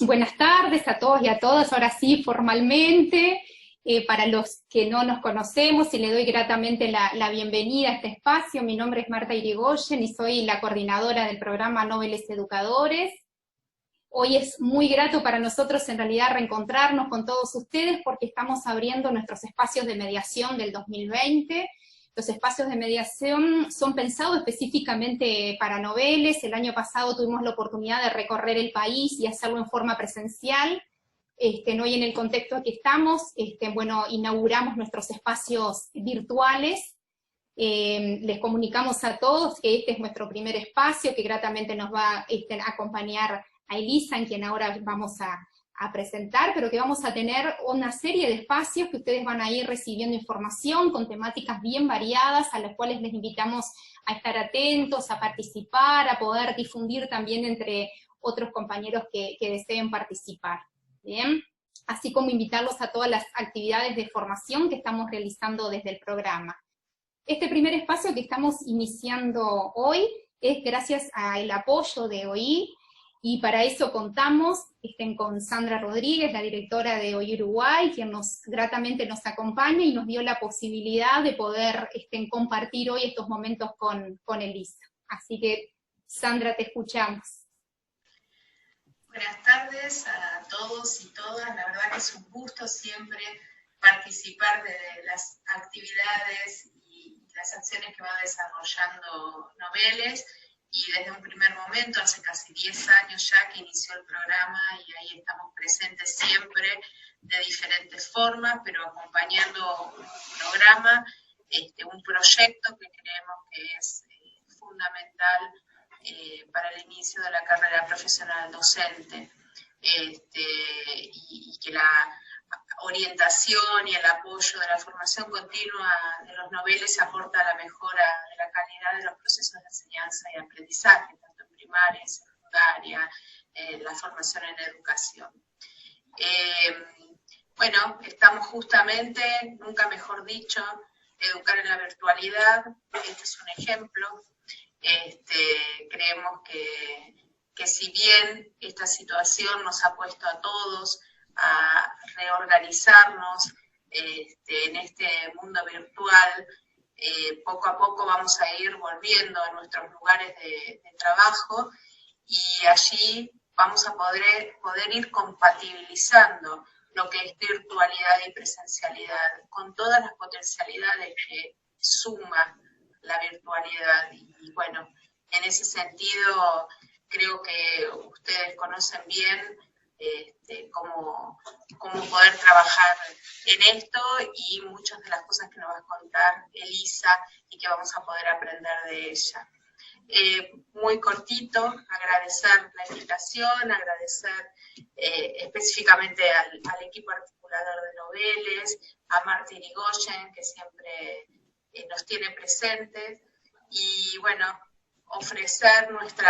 Buenas tardes a todos y a todas, ahora sí formalmente, para los que no nos conocemos, y le doy gratamente la bienvenida a este espacio. Mi nombre es Marta Irigoyen y soy la coordinadora del programa Noveles Educadores. Hoy es muy grato para nosotros en realidad reencontrarnos con todos ustedes porque estamos abriendo nuestros espacios de mediación del 2020. Los espacios de mediación son pensados específicamente para noveles. El año pasado tuvimos la oportunidad de recorrer el país y hacerlo en forma presencial. Hoy en el contexto que estamos, bueno, inauguramos nuestros espacios virtuales. Les comunicamos a todos que este es nuestro primer espacio, que gratamente nos va a acompañar a Elisa, en quien ahora vamos a presentar, pero que vamos a tener una serie de espacios que ustedes van a ir recibiendo información con temáticas bien variadas, a las cuales les invitamos a estar atentos, a participar, a poder difundir también entre otros compañeros que deseen participar. ¿Bien? Así como invitarlos a todas las actividades de formación que estamos realizando desde el programa. Este primer espacio que estamos iniciando hoy es gracias al apoyo de OI, y para eso contamos con Sandra Rodríguez, la directora de OI Uruguay, quien gratamente nos acompaña y nos dio la posibilidad de poder compartir hoy estos momentos con Elisa. Así que, Sandra, te escuchamos. Buenas tardes a todos y todas. La verdad que es un gusto siempre participar de las actividades y las acciones que va desarrollando Noveles. Y desde un primer momento, hace casi 10 años ya que inició el programa, y ahí estamos presentes siempre de diferentes formas, pero acompañando un programa, un proyecto que creemos que es fundamental para el inicio de la carrera profesional docente, y que la orientación y el apoyo de la formación continua de los noveles aporta a la mejora de la calidad de los procesos de enseñanza y aprendizaje, tanto en primaria, en secundaria, la formación en educación. Bueno, estamos justamente, nunca mejor dicho, educar en la virtualidad. Este es un ejemplo. Creemos que si bien esta situación nos ha puesto a todos a reorganizarnos en este mundo virtual, poco a poco vamos a ir volviendo a nuestros lugares de trabajo, y allí vamos a poder ir compatibilizando lo que es virtualidad y presencialidad con todas las potencialidades que suma la virtualidad. Y bueno, en ese sentido creo que ustedes conocen bien cómo poder trabajar en esto, y muchas de las cosas que nos va a contar Elisa y que vamos a poder aprender de ella. Muy cortito, agradecer la invitación, agradecer específicamente al equipo articulador de Noveles, a Marta Irigoyen, que siempre nos tiene presentes, y bueno, ofrecer nuestro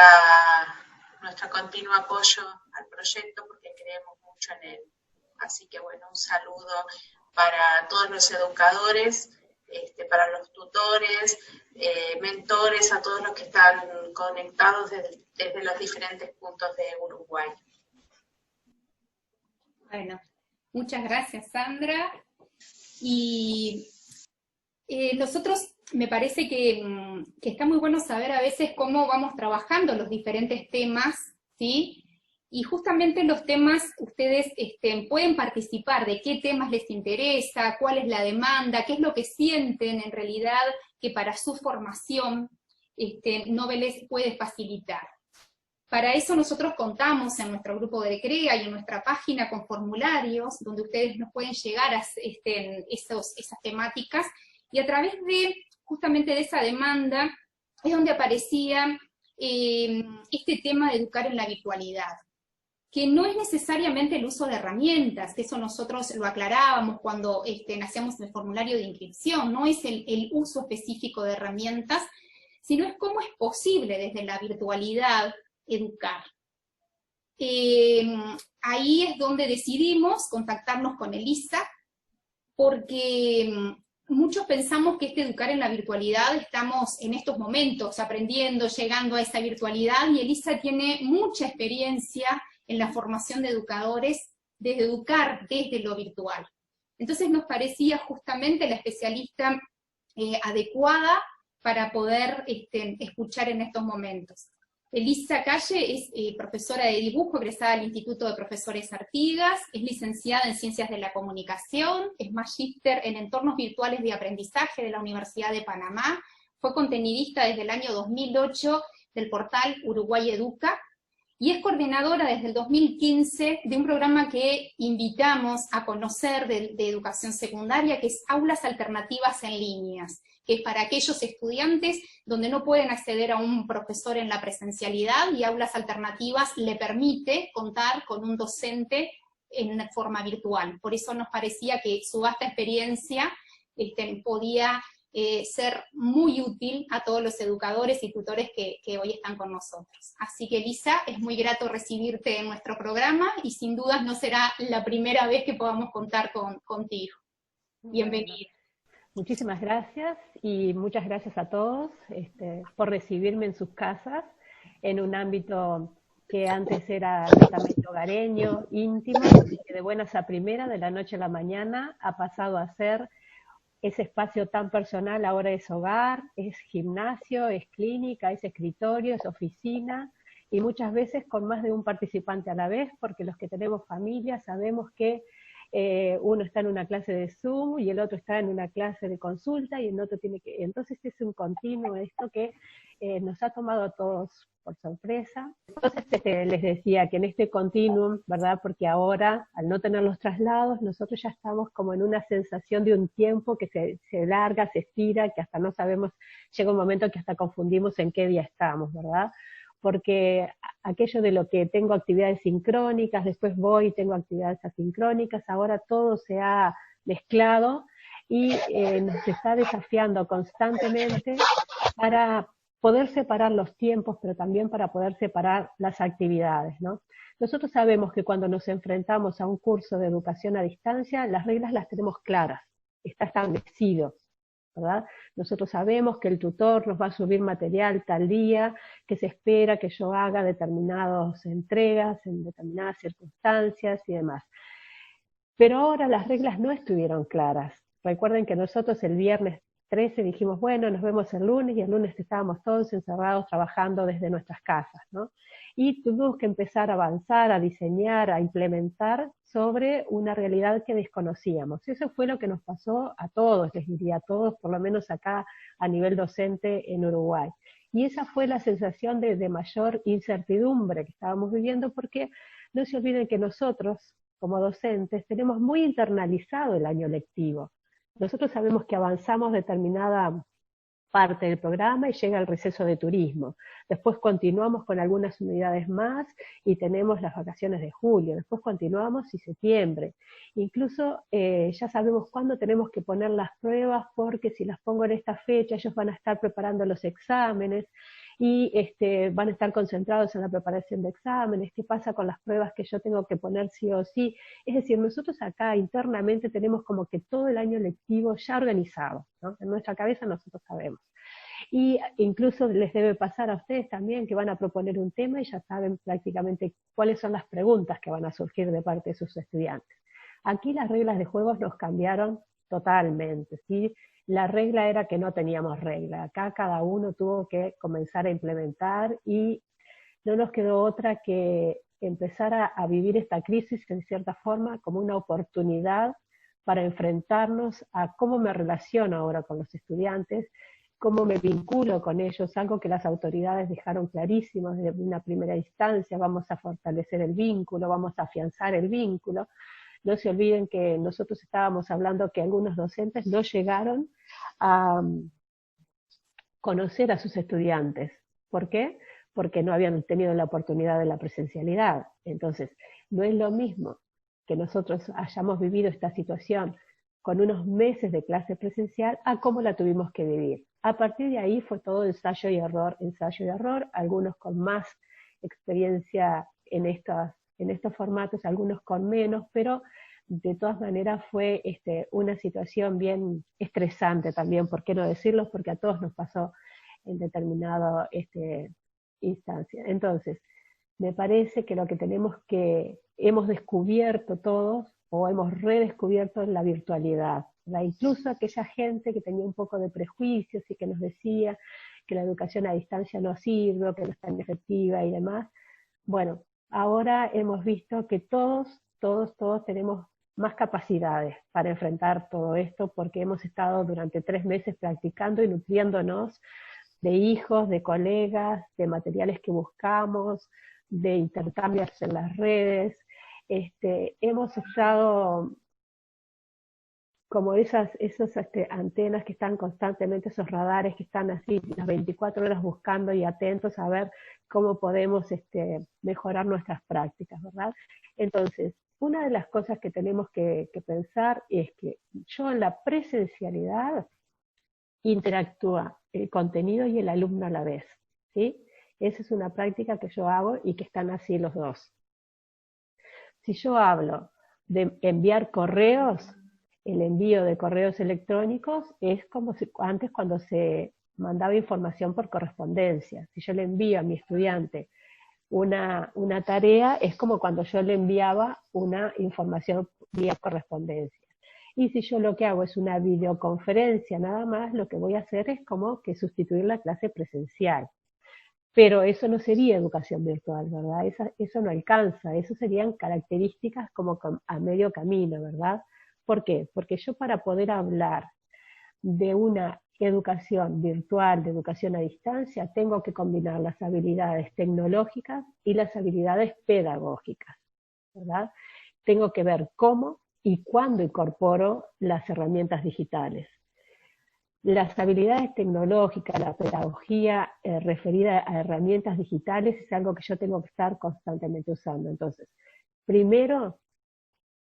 continuo apoyo al proyecto porque creemos mucho en él. Así que bueno, un saludo para todos los educadores, para los tutores, mentores, a todos los que están conectados desde los diferentes puntos de Uruguay. Bueno, muchas gracias, Sandra. Y nosotros, me parece que está muy bueno saber a veces cómo vamos trabajando los diferentes temas, ¿sí? Y justamente los temas, ustedes pueden participar de qué temas les interesa, cuál es la demanda, qué es lo que sienten en realidad que para su formación Noveles puede facilitar. Para eso nosotros contamos en nuestro grupo de CREA y en nuestra página con formularios donde ustedes nos pueden llegar a esas temáticas, y a través de justamente de esa demanda es donde aparecía este tema de educar en la virtualidad, que no es necesariamente el uso de herramientas, que eso nosotros lo aclarábamos cuando hacíamos el formulario de inscripción, no es el uso específico de herramientas, sino es cómo es posible desde la virtualidad educar. Ahí es donde decidimos contactarnos con Elisa, porque muchos pensamos que educar en la virtualidad, estamos en estos momentos aprendiendo, llegando a esa virtualidad, y Elisa tiene mucha experiencia en la formación de educadores, de educar desde lo virtual. Entonces nos parecía justamente la especialista adecuada para poder escuchar en estos momentos. Elisa Calle es profesora de dibujo, egresada del Instituto de Profesores Artigas, es licenciada en Ciencias de la Comunicación, es magíster en Entornos Virtuales de Aprendizaje de la Universidad de Panamá, fue contenidista desde el año 2008 del portal Uruguay Educa, y es coordinadora desde el 2015 de un programa que invitamos a conocer de educación secundaria, que es Aulas Alternativas en Líneas, que es para aquellos estudiantes donde no pueden acceder a un profesor en la presencialidad, y Aulas Alternativas le permite contar con un docente en forma virtual. Por eso nos parecía que su vasta experiencia podía ser muy útil a todos los educadores y tutores que hoy están con nosotros. Así que, Elisa, es muy grato recibirte en nuestro programa, y sin dudas no será la primera vez que podamos contar contigo. Bienvenida. Muchísimas gracias, y muchas gracias a todos por recibirme en sus casas, en un ámbito que antes era netamente hogareño, íntimo, y que de buenas a primeras, de la noche a la mañana, ha pasado a ser ese espacio tan personal. Ahora es hogar, es gimnasio, es clínica, es escritorio, es oficina, y muchas veces con más de un participante a la vez, porque los que tenemos familia sabemos que uno está en una clase de Zoom y el otro está en una clase de consulta, y el otro tiene que... Entonces es un continuo esto que nos ha tomado a todos por sorpresa. Entonces les decía que en este continuum, ¿verdad? Porque ahora, al no tener los traslados, nosotros ya estamos como en una sensación de un tiempo que se larga, se estira, que hasta no sabemos, llega un momento que hasta confundimos en qué día estamos, ¿verdad? Porque aquello de lo que tengo actividades sincrónicas, después voy y tengo actividades asincrónicas, ahora todo se ha mezclado y nos está desafiando constantemente para poder separar los tiempos, pero también para poder separar las actividades, ¿no? Nosotros sabemos que cuando nos enfrentamos a un curso de educación a distancia, las reglas las tenemos claras, está establecido, ¿verdad? Nosotros sabemos que el tutor nos va a subir material tal día, que se espera que yo haga determinadas entregas en determinadas circunstancias y demás. Pero ahora las reglas no estuvieron claras. Recuerden que nosotros el viernes 13 dijimos, bueno, nos vemos el lunes, y el lunes estábamos todos encerrados trabajando desde nuestras casas, ¿no? Y tuvimos que empezar a avanzar, a diseñar, a implementar sobre una realidad que desconocíamos. Eso fue lo que nos pasó a todos, les diría a todos, por lo menos acá a nivel docente en Uruguay. Y esa fue la sensación de mayor incertidumbre que estábamos viviendo, porque no se olviden que nosotros, como docentes, tenemos muy internalizado el año lectivo. Nosotros sabemos que avanzamos determinada parte del programa y llega el receso de turismo. Después continuamos con algunas unidades más y tenemos las vacaciones de julio. Después continuamos y septiembre. Incluso ya sabemos cuándo tenemos que poner las pruebas, porque si las pongo en esta fecha, ellos van a estar preparando los exámenes y van a estar concentrados en la preparación de exámenes. ¿Qué pasa con las pruebas que yo tengo que poner sí o sí? Es decir, nosotros acá internamente tenemos como que todo el año lectivo ya organizado, ¿no? En nuestra cabeza nosotros sabemos. Y incluso les debe pasar a ustedes también que van a proponer un tema y ya saben prácticamente cuáles son las preguntas que van a surgir de parte de sus estudiantes. Aquí las reglas de juegos nos cambiaron totalmente, ¿sí? La regla era que no teníamos regla. Acá cada uno tuvo que comenzar a implementar y no nos quedó otra que empezar a vivir esta crisis en cierta forma como una oportunidad para enfrentarnos a cómo me relaciono ahora con los estudiantes, cómo me vinculo con ellos, algo que las autoridades dejaron clarísimo desde una primera instancia: vamos a fortalecer el vínculo, vamos a afianzar el vínculo. No se olviden que nosotros estábamos hablando que algunos docentes no llegaron a conocer a sus estudiantes. ¿Por qué? Porque no habían tenido la oportunidad de la presencialidad. Entonces, no es lo mismo que nosotros hayamos vivido esta situación con unos meses de clase presencial a cómo la tuvimos que vivir. A partir de ahí fue todo ensayo y error, algunos con más experiencia en estos formatos, algunos con menos, pero de todas maneras fue una situación bien estresante también, ¿por qué no decirlo? Porque a todos nos pasó en determinada instancia. Entonces, me parece que lo que hemos descubierto todos, o hemos redescubierto la virtualidad. Incluso aquella gente que tenía un poco de prejuicios y que nos decía que la educación a distancia no sirve, o que no es tan efectiva y demás. Bueno, ahora hemos visto que todos tenemos más capacidades para enfrentar todo esto, porque hemos estado durante 3 meses practicando y nutriéndonos de hijos, de colegas, de materiales que buscamos, de intercambios en las redes. Hemos estado como esas antenas que están constantemente, esos radares que están así las 24 horas buscando y atentos a ver cómo podemos mejorar nuestras prácticas, ¿verdad? Entonces, una de las cosas que tenemos que pensar es que yo en la presencialidad interactúa el contenido y el alumno a la vez, ¿sí? Esa es una práctica que yo hago y que están así los dos. Si yo hablo de enviar correos, el envío de correos electrónicos es como antes cuando se mandaba información por correspondencia. Si yo le envío a mi estudiante una tarea, es como cuando yo le enviaba una información vía correspondencia. Y si yo lo que hago es una videoconferencia nada más, lo que voy a hacer es como que sustituir la clase presencial. Pero eso no sería educación virtual, ¿verdad? Eso no alcanza, eso serían características como a medio camino, ¿verdad? ¿Por qué? Porque yo para poder hablar de una educación virtual, de educación a distancia, tengo que combinar las habilidades tecnológicas y las habilidades pedagógicas, ¿verdad? Tengo que ver cómo y cuándo incorporo las herramientas digitales. Las habilidades tecnológicas, la pedagogía referida a herramientas digitales es algo que yo tengo que estar constantemente usando. Entonces, primero,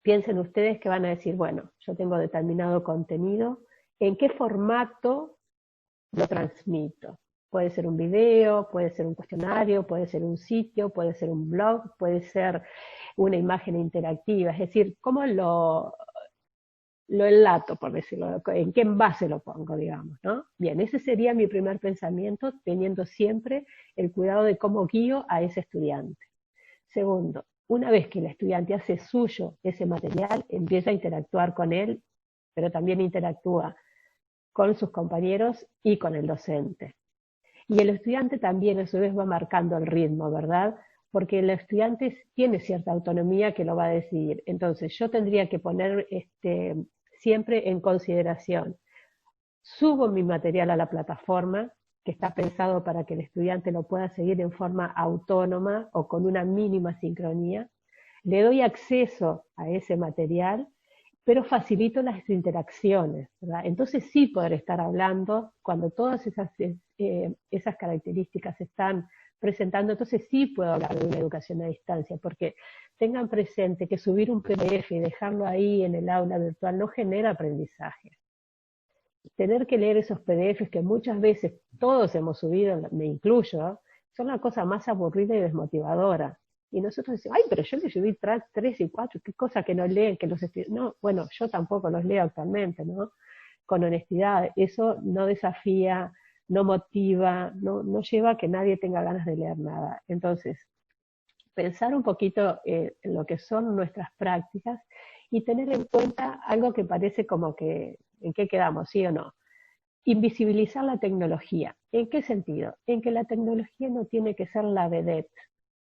piensen ustedes que van a decir, bueno, yo tengo determinado contenido, ¿en qué formato lo transmito? Puede ser un video, puede ser un cuestionario, puede ser un sitio, puede ser un blog, puede ser una imagen interactiva, es decir, ¿cómo lo enlato, por decirlo, en qué envase lo pongo, digamos, ¿no? Bien, ese sería mi primer pensamiento, teniendo siempre el cuidado de cómo guío a ese estudiante. Segundo, una vez que el estudiante hace suyo ese material, empieza a interactuar con él, pero también interactúa con sus compañeros y con el docente. Y el estudiante también a su vez va marcando el ritmo, ¿verdad? Porque el estudiante tiene cierta autonomía que lo va a decidir. Entonces yo tendría que poner siempre en consideración, subo mi material a la plataforma, que está pensado para que el estudiante lo pueda seguir en forma autónoma o con una mínima sincronía, le doy acceso a ese material, pero facilito las interacciones, ¿verdad? Entonces sí poder estar hablando, cuando todas esas características se están presentando, entonces sí puedo hablar de una educación a distancia, porque tengan presente que subir un PDF y dejarlo ahí en el aula virtual no genera aprendizaje. Tener que leer esos PDFs que muchas veces todos hemos subido, me incluyo, son la cosa más aburrida y desmotivadora. Y nosotros decimos, ay, pero yo le subí 3 y 4, qué cosa que no leen, que los estudiantes... No, bueno, yo tampoco los leo actualmente, ¿no? Con honestidad, eso no desafía, no motiva, no lleva a que nadie tenga ganas de leer nada. Entonces, pensar un poquito en lo que son nuestras prácticas y tener en cuenta algo que parece como que, ¿en qué quedamos, sí o no? Invisibilizar la tecnología. ¿En qué sentido? En que la tecnología no tiene que ser la vedette.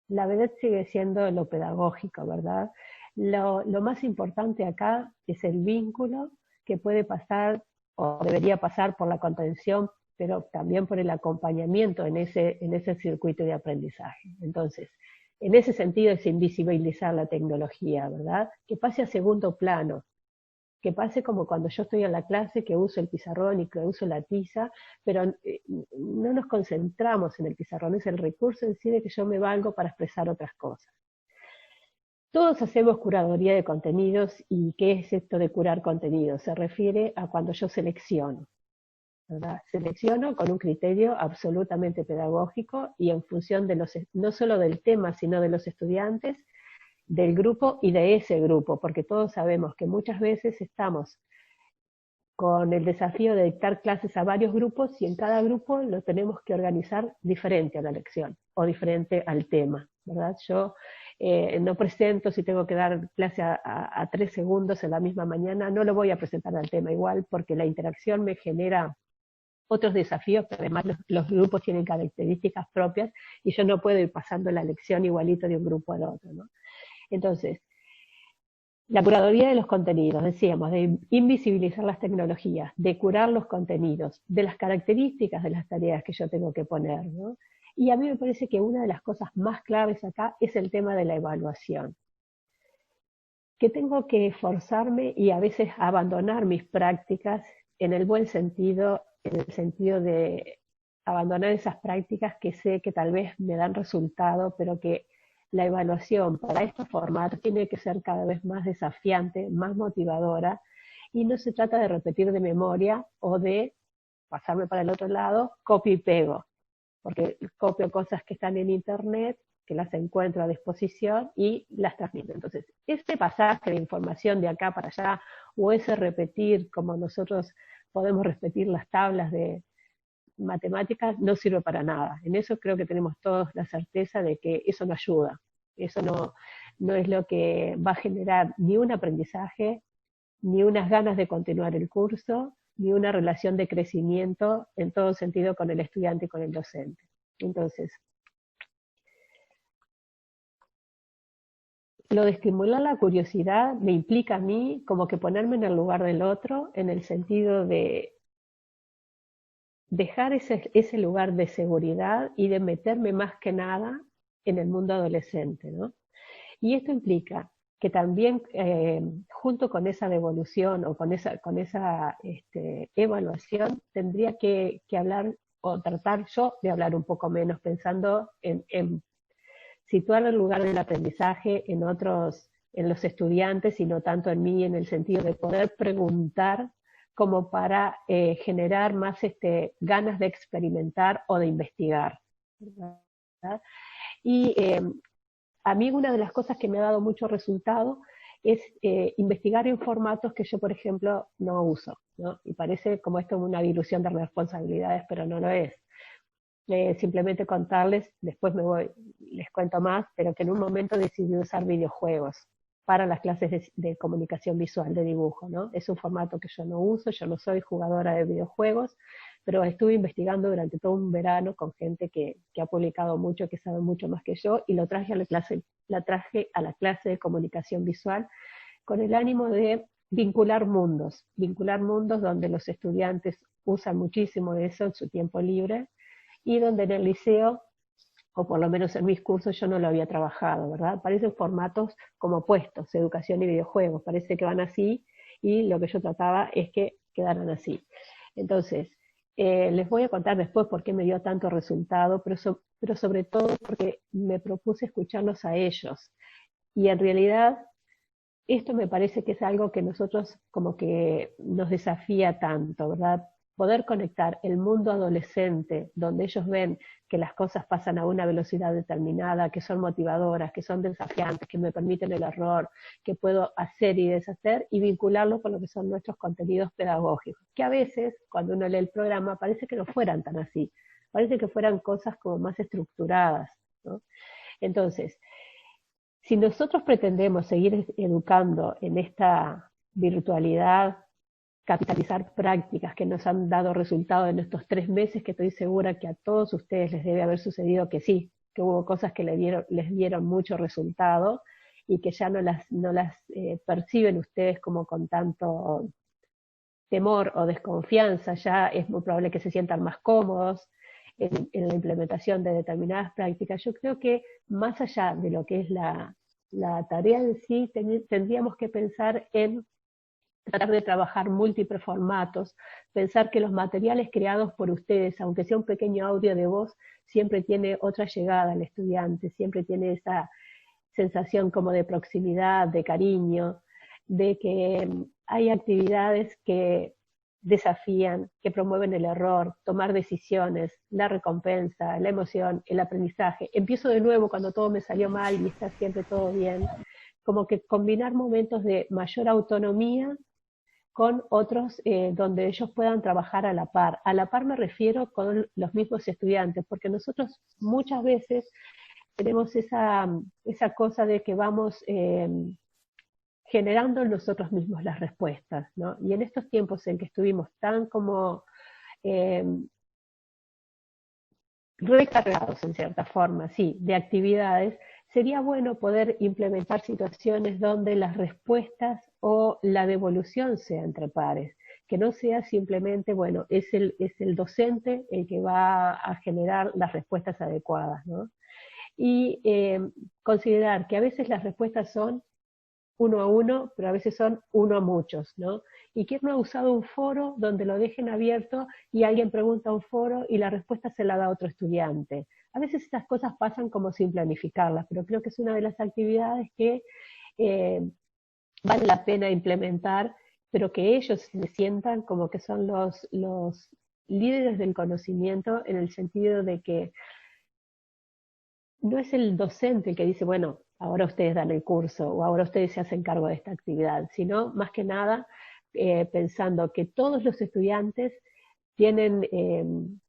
La vedette sigue siendo lo pedagógico, ¿verdad? Lo más importante acá es el vínculo que puede pasar o debería pasar por la contención, pero también por el acompañamiento en ese circuito de aprendizaje. Entonces, en ese sentido es invisibilizar la tecnología, ¿verdad? Que pase a segundo plano, que pase como cuando yo estoy en la clase, que uso el pizarrón y que uso la tiza, pero no nos concentramos en el pizarrón, es el recurso en sí de que yo me valgo para expresar otras cosas. Todos hacemos curaduría de contenidos, y ¿qué es esto de curar contenidos? Se refiere a cuando yo selecciono, ¿verdad? Selecciono con un criterio absolutamente pedagógico y en función de no solo del tema, sino de los estudiantes, del grupo y de ese grupo, porque todos sabemos que muchas veces estamos con el desafío de dictar clases a varios grupos y en cada grupo lo tenemos que organizar diferente a la lección o diferente al tema, ¿verdad? Yo no presento, si tengo que dar clase a 3 segundos en la misma mañana, no lo voy a presentar al tema igual porque la interacción me genera otros desafíos, pero además los grupos tienen características propias y yo no puedo ir pasando la lección igualito de un grupo al otro, ¿no? Entonces, la curaduría de los contenidos, decíamos, de invisibilizar las tecnologías, de curar los contenidos, de las características de las tareas que yo tengo que poner, ¿no? Y a mí me parece que una de las cosas más claves acá es el tema de la evaluación. Que tengo que esforzarme y a veces abandonar mis prácticas en el buen sentido, en el sentido de abandonar esas prácticas que sé que tal vez me dan resultado, pero que la evaluación para estos formatos tiene que ser cada vez más desafiante, más motivadora, y no se trata de repetir de memoria o de pasarme para el otro lado, copio y pego, porque copio cosas que están en internet, que las encuentro a disposición y las transmito. Entonces, ese pasaje de información de acá para allá, o ese repetir, como nosotros podemos repetir las tablas de matemáticas, no sirve para nada. En eso creo que tenemos todos la certeza de que eso no ayuda. Eso no es lo que va a generar ni un aprendizaje, ni unas ganas de continuar el curso, ni una relación de crecimiento en todo sentido con el estudiante y con el docente. Entonces, lo de estimular la curiosidad me implica a mí como que ponerme en el lugar del otro, en el sentido de dejar ese lugar de seguridad y de meterme más que nada en el mundo adolescente, ¿no? Y esto implica que también junto con esa devolución o con esa evaluación tendría que hablar o tratar yo de hablar un poco menos pensando en situar el lugar del aprendizaje en los estudiantes y no tanto en mí, en el sentido de poder preguntar como para generar más ganas de experimentar o de investigar, ¿verdad? Y a mí una de las cosas que me ha dado mucho resultado es investigar en formatos que yo, por ejemplo, no uso, ¿no? Y parece como esto una dilución de responsabilidades, pero no lo es. Simplemente contarles, después les cuento más, pero que en un momento decidí usar videojuegos para las clases de comunicación visual, de dibujo, ¿no? Es un formato que yo no uso, yo no soy jugadora de videojuegos, pero estuve investigando durante todo un verano con gente que ha publicado mucho, que sabe mucho más que yo, y la traje a la clase de comunicación visual con el ánimo de vincular mundos donde los estudiantes usan muchísimo eso en su tiempo libre, y donde en el liceo, o por lo menos en mis cursos, yo no lo había trabajado, ¿verdad? Parecen formatos como opuestos, educación y videojuegos, parece que van así, y lo que yo trataba es que quedaran así. Entonces, les voy a contar después por qué me dio tanto resultado, pero sobre todo porque me propuse escucharlos a ellos. Y en realidad, esto me parece que es algo que nosotros como que nos desafía tanto, ¿verdad? Poder conectar el mundo adolescente, donde ellos ven que las cosas pasan a una velocidad determinada, que son motivadoras, que son desafiantes, que me permiten el error, que puedo hacer y deshacer, y vincularlo con lo que son nuestros contenidos pedagógicos, que a veces, cuando uno lee el programa, parece que no fueran tan así, parece que fueran cosas como más estructuradas, ¿no? Entonces, si nosotros pretendemos seguir educando en esta virtualidad, capitalizar prácticas que nos han dado resultado en estos 3 meses, que estoy segura que a todos ustedes les debe haber sucedido que sí, que hubo cosas que les dieron mucho resultado y que ya no las perciben ustedes como con tanto temor o desconfianza, ya es muy probable que se sientan más cómodos en la implementación de determinadas prácticas. Yo creo que más allá de lo que es la tarea en sí, tendríamos que pensar en tratar de trabajar múltiples formatos, pensar que los materiales creados por ustedes, aunque sea un pequeño audio de voz, siempre tiene otra llegada al estudiante, siempre tiene esa sensación como de proximidad, de cariño, de que hay actividades que desafían, que promueven el error, tomar decisiones, la recompensa, la emoción, el aprendizaje. Empiezo de nuevo cuando todo me salió mal y está siempre todo bien. como que combinar momentos de mayor autonomía con otros donde ellos puedan trabajar a la par. A la par me refiero con los mismos estudiantes, porque nosotros muchas veces tenemos esa cosa de que vamos generando nosotros mismos las respuestas, ¿no? Y en estos tiempos en que estuvimos tan como recargados en cierta forma, sí, de actividades, sería bueno poder implementar situaciones donde las respuestas o la devolución sea entre pares, que no sea simplemente, bueno, es el docente el que va a generar las respuestas adecuadas, ¿no? Y considerar que a veces las respuestas son uno a uno, pero a veces son uno a muchos, ¿no? ¿Y quién no ha usado un foro donde lo dejen abierto y alguien pregunta a un foro y la respuesta se la da a otro estudiante? A veces estas cosas pasan como sin planificarlas, pero creo que es una de las actividades que vale la pena implementar, pero que ellos se sientan como que son los líderes del conocimiento, en el sentido de que no es el docente el que dice, bueno, ahora ustedes dan el curso o ahora ustedes se hacen cargo de esta actividad, sino más que nada pensando que todos los estudiantes tienen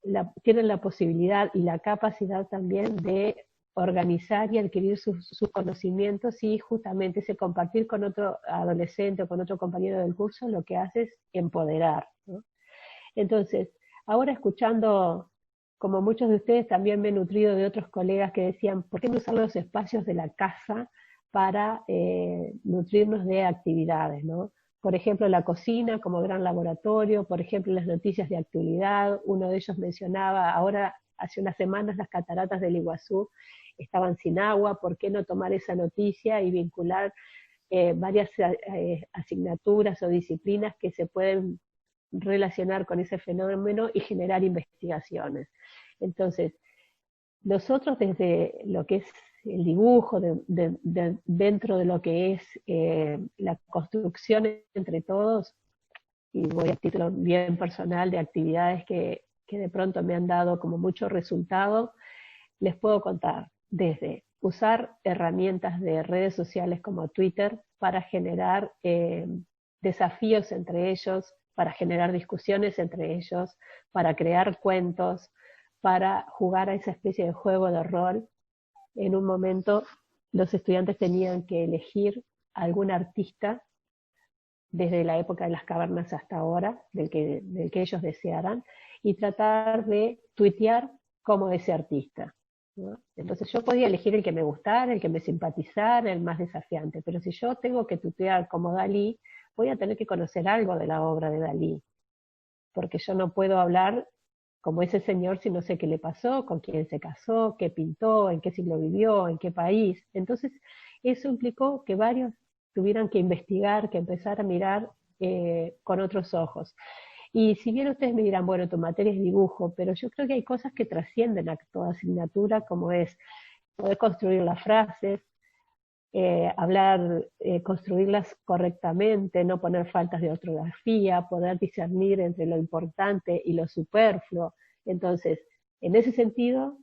la posibilidad y la capacidad también de organizar y adquirir sus conocimientos, y justamente ese compartir con otro adolescente o con otro compañero del curso lo que hace es empoderar, ¿no? Entonces, ahora escuchando, como muchos de ustedes, también me he nutrido de otros colegas que decían, ¿por qué no usar los espacios de la casa para nutrirnos de actividades, ¿no? Por ejemplo, la cocina como gran laboratorio, por ejemplo, las noticias de actualidad. Uno de ellos mencionaba, ahora hace unas semanas las cataratas del Iguazú estaban sin agua, ¿por qué no tomar esa noticia y vincular varias asignaturas o disciplinas que se pueden relacionar con ese fenómeno y generar investigaciones? Entonces, nosotros desde lo que es el dibujo, dentro de lo que es la construcción entre todos, y voy a título bien personal de actividades que de pronto me han dado como mucho resultado, les puedo contar desde usar herramientas de redes sociales como Twitter para generar desafíos entre ellos, para generar discusiones entre ellos, para crear cuentos, para jugar a esa especie de juego de rol. En un momento los estudiantes tenían que elegir algún artista desde la época de las cavernas hasta ahora, del que ellos desearan, y tratar de tuitear como ese artista, ¿no? Entonces yo podía elegir el que me gustara, el que me simpatizara, el más desafiante, pero si yo tengo que tuitear como Dalí, voy a tener que conocer algo de la obra de Dalí, porque yo no puedo hablar como ese señor si no sé qué le pasó, con quién se casó, qué pintó, en qué siglo vivió, en qué país. Entonces eso implicó que varios tuvieran que investigar, que empezar a mirar con otros ojos. Y si bien ustedes me dirán, bueno, tu materia es dibujo, pero yo creo que hay cosas que trascienden a toda asignatura, como es poder construir las frases, construirlas correctamente, no poner faltas de ortografía, poder discernir entre lo importante y lo superfluo. Entonces, en ese sentido,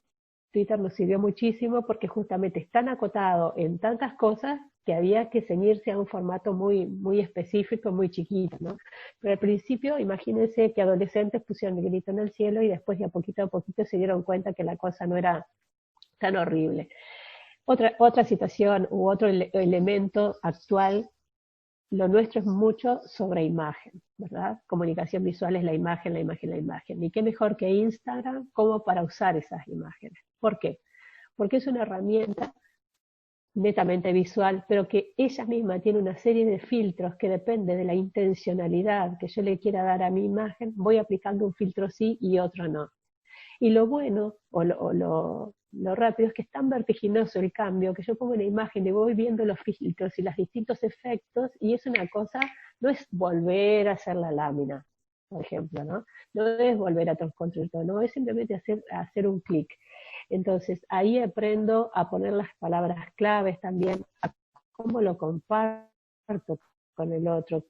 Twitter nos sirvió muchísimo porque justamente es tan acotado en tantas cosas que había que ceñirse a un formato muy, muy específico, muy chiquito, ¿no? Pero al principio, imagínense que adolescentes pusieron el grito en el cielo y después ya poquito a poquito se dieron cuenta que la cosa no era tan horrible. Otra situación u otro elemento actual, lo nuestro es mucho sobre imagen, ¿verdad? Comunicación visual es la imagen, la imagen, la imagen. ¿Y qué mejor que Instagram como para usar esas imágenes? ¿Por qué? Porque es una herramienta netamente visual, pero que ella misma tiene una serie de filtros que depende de la intencionalidad que yo le quiera dar a mi imagen, voy aplicando un filtro sí y otro no. Y lo bueno, o lo rápido, es que es tan vertiginoso el cambio, que yo pongo una imagen y voy viendo los filtros y los distintos efectos, y es una cosa, no es volver a hacer la lámina, por ejemplo, ¿no? No es volver a construir todo, no, es simplemente hacer un clic. Entonces, ahí aprendo a poner las palabras claves también, a cómo lo comparto con el otro,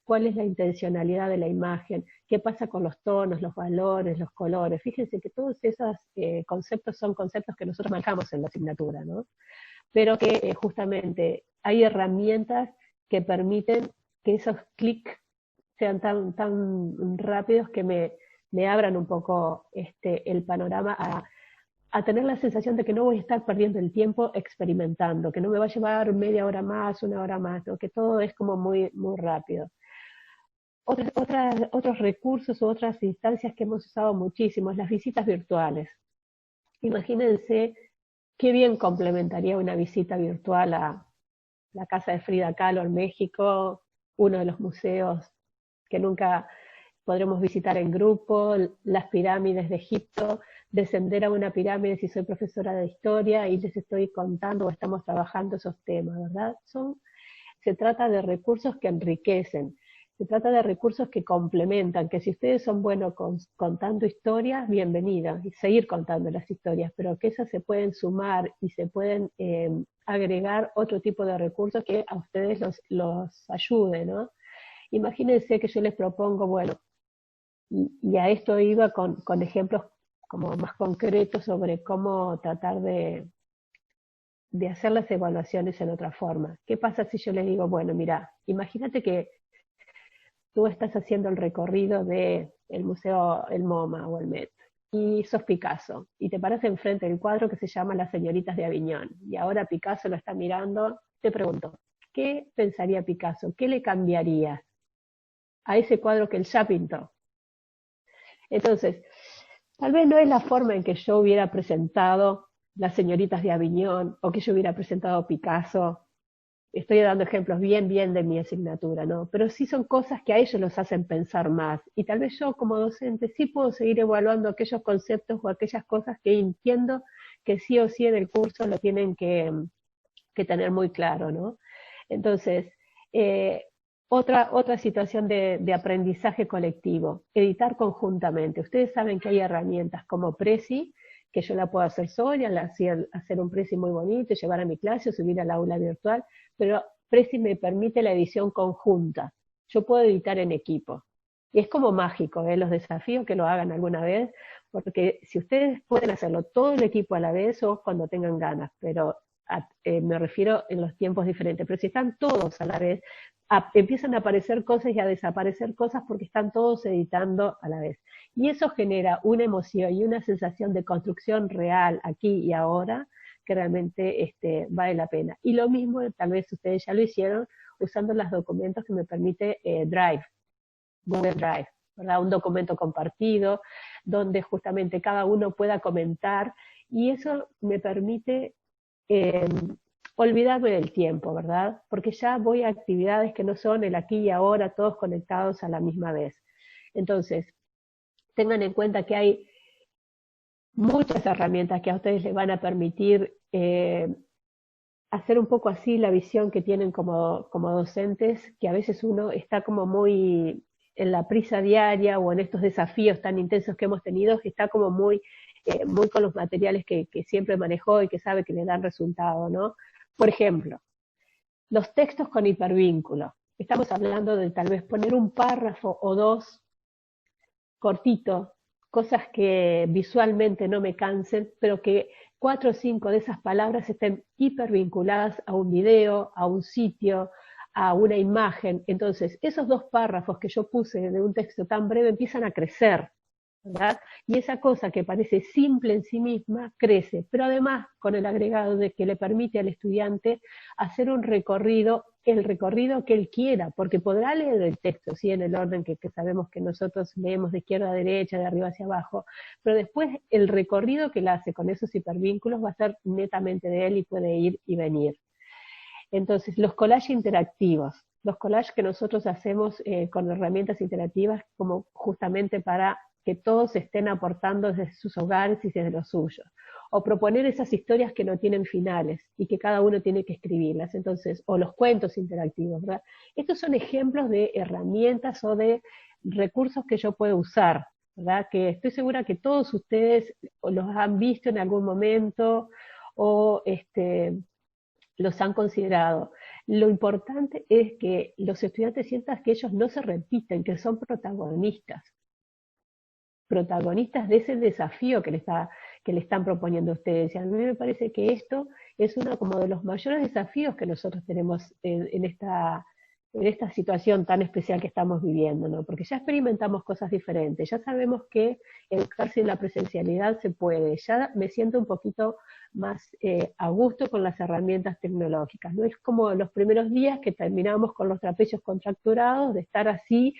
cuál es la intencionalidad de la imagen, qué pasa con los tonos, los valores, los colores. Fíjense que todos esos conceptos son conceptos que nosotros manejamos en la asignatura, ¿no? Pero que justamente hay herramientas que permiten que esos clics sean tan rápidos que me abran un poco el panorama a tener la sensación de que no voy a estar perdiendo el tiempo experimentando, que no me va a llevar media hora más, una hora más, ¿no? Que todo es como muy, muy rápido. Otros recursos u otras instancias que hemos usado muchísimo, las visitas virtuales. Imagínense qué bien complementaría una visita virtual a la casa de Frida Kahlo en México, uno de los museos que nunca podremos visitar en grupo, las pirámides de Egipto, descender a una pirámide si soy profesora de historia y les estoy contando o estamos trabajando esos temas, ¿verdad? Se trata de recursos que enriquecen, se trata de recursos que complementan, que si ustedes son buenos contando historias, bienvenidos, y seguir contando las historias, pero que esas se pueden sumar y se pueden agregar otro tipo de recursos que a ustedes los ayude, ¿no? Imagínense que yo les propongo, bueno, y a esto iba con ejemplos como más concretos sobre cómo tratar de hacer las evaluaciones en otra forma. ¿Qué pasa si yo les digo, bueno, mira, imagínate que tú estás haciendo el recorrido del Museo, el MoMA o el Met, y sos Picasso, y te paras enfrente del cuadro que se llama Las señoritas de Aviñón, y ahora Picasso lo está mirando, te pregunto, ¿qué pensaría Picasso? ¿Qué le cambiaría a ese cuadro que él ya pintó? Entonces, tal vez no es la forma en que yo hubiera presentado Las señoritas de Aviñón, o que yo hubiera presentado Picasso. Estoy dando ejemplos bien de mi asignatura, ¿no? Pero sí son cosas que a ellos los hacen pensar más. Y tal vez yo como docente sí puedo seguir evaluando aquellos conceptos o aquellas cosas que entiendo que sí o sí en el curso lo tienen que tener muy claro, ¿no? Entonces, otra situación de aprendizaje colectivo, editar conjuntamente. Ustedes saben que hay herramientas como Prezi, que yo la puedo hacer sola, hacer un Prezi muy bonito, llevar a mi clase o subir al aula virtual, pero Prezi me permite la edición conjunta. Yo puedo editar en equipo. Y es como mágico, los desafíos que lo hagan alguna vez, porque si ustedes pueden hacerlo todo el equipo a la vez o cuando tengan ganas, pero me refiero en los tiempos diferentes, pero si están todos a la vez, empiezan a aparecer cosas y a desaparecer cosas porque están todos editando a la vez. Y eso genera una emoción y una sensación de construcción real aquí y ahora que realmente vale la pena. Y lo mismo, tal vez ustedes ya lo hicieron, usando los documentos que me permite Drive, Google Drive, ¿verdad? Un documento compartido, donde justamente cada uno pueda comentar, y eso me permite olvidarme del tiempo, ¿verdad? Porque ya voy a actividades que no son el aquí y ahora, todos conectados a la misma vez. Entonces, tengan en cuenta que hay muchas herramientas que a ustedes les van a permitir hacer un poco así la visión que tienen como docentes, que a veces uno está como muy en la prisa diaria o en estos desafíos tan intensos que hemos tenido, que está como muy con los materiales que siempre manejó y que sabe que le dan resultado, ¿no? Por ejemplo, los textos con hipervínculo. Estamos hablando de tal vez poner un párrafo o dos cortito, cosas que visualmente no me cansen, pero que 4 o 5 de esas palabras estén hipervinculadas a un video, a un sitio, a una imagen. Entonces, esos 2 párrafos que yo puse de un texto tan breve empiezan a crecer, ¿verdad? Y esa cosa que parece simple en sí misma crece, pero además con el agregado de que le permite al estudiante hacer un recorrido, el recorrido que él quiera, porque podrá leer el texto, sí, en el orden que sabemos que nosotros leemos de izquierda a derecha, de arriba hacia abajo, pero después el recorrido que él hace con esos hipervínculos va a ser netamente de él y puede ir y venir. Entonces, los collages interactivos, los collages que nosotros hacemos con herramientas interactivas como justamente para que todos estén aportando desde sus hogares y desde los suyos. O proponer esas historias que no tienen finales y que cada uno tiene que escribirlas. Entonces, o los cuentos interactivos, ¿verdad? Estos son ejemplos de herramientas o de recursos que yo puedo usar, ¿verdad? Que estoy segura que todos ustedes los han visto en algún momento o los han considerado. Lo importante es que los estudiantes sientan que ellos no se repiten, que son protagonistas de ese desafío que que le están proponiendo a ustedes. Y a mí me parece que esto es uno como de los mayores desafíos que nosotros tenemos en esta situación tan especial que estamos viviendo, ¿no? Porque ya experimentamos cosas diferentes, ya sabemos que educarse en la presencialidad se puede, ya me siento un poquito más a gusto con las herramientas tecnológicas. No es como los primeros días que terminamos con los trapecios contracturados de estar así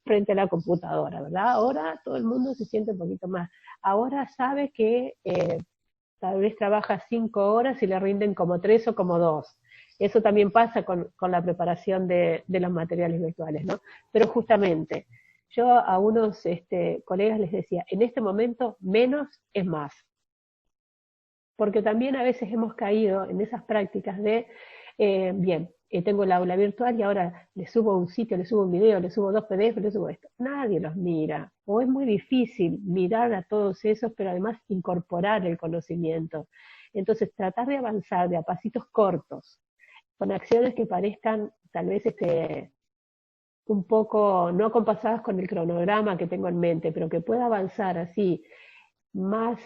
frente a la computadora, ¿verdad? Ahora todo el mundo se siente un poquito más. Ahora sabe que tal vez trabaja 5 horas y le rinden como 3 o como 2. Eso también pasa con la preparación de los materiales virtuales, ¿no? Pero justamente, yo a unos colegas les decía, en este momento menos es más. Porque también a veces hemos caído en esas prácticas de, tengo el aula virtual y ahora le subo un sitio, le subo un video, le subo 2 PDF, le subo esto. Nadie los mira. O es muy difícil mirar a todos esos, pero además incorporar el conocimiento. Entonces, tratar de avanzar de a pasitos cortos, con acciones que parezcan tal vez un poco no acompasadas con el cronograma que tengo en mente, pero que pueda avanzar así, más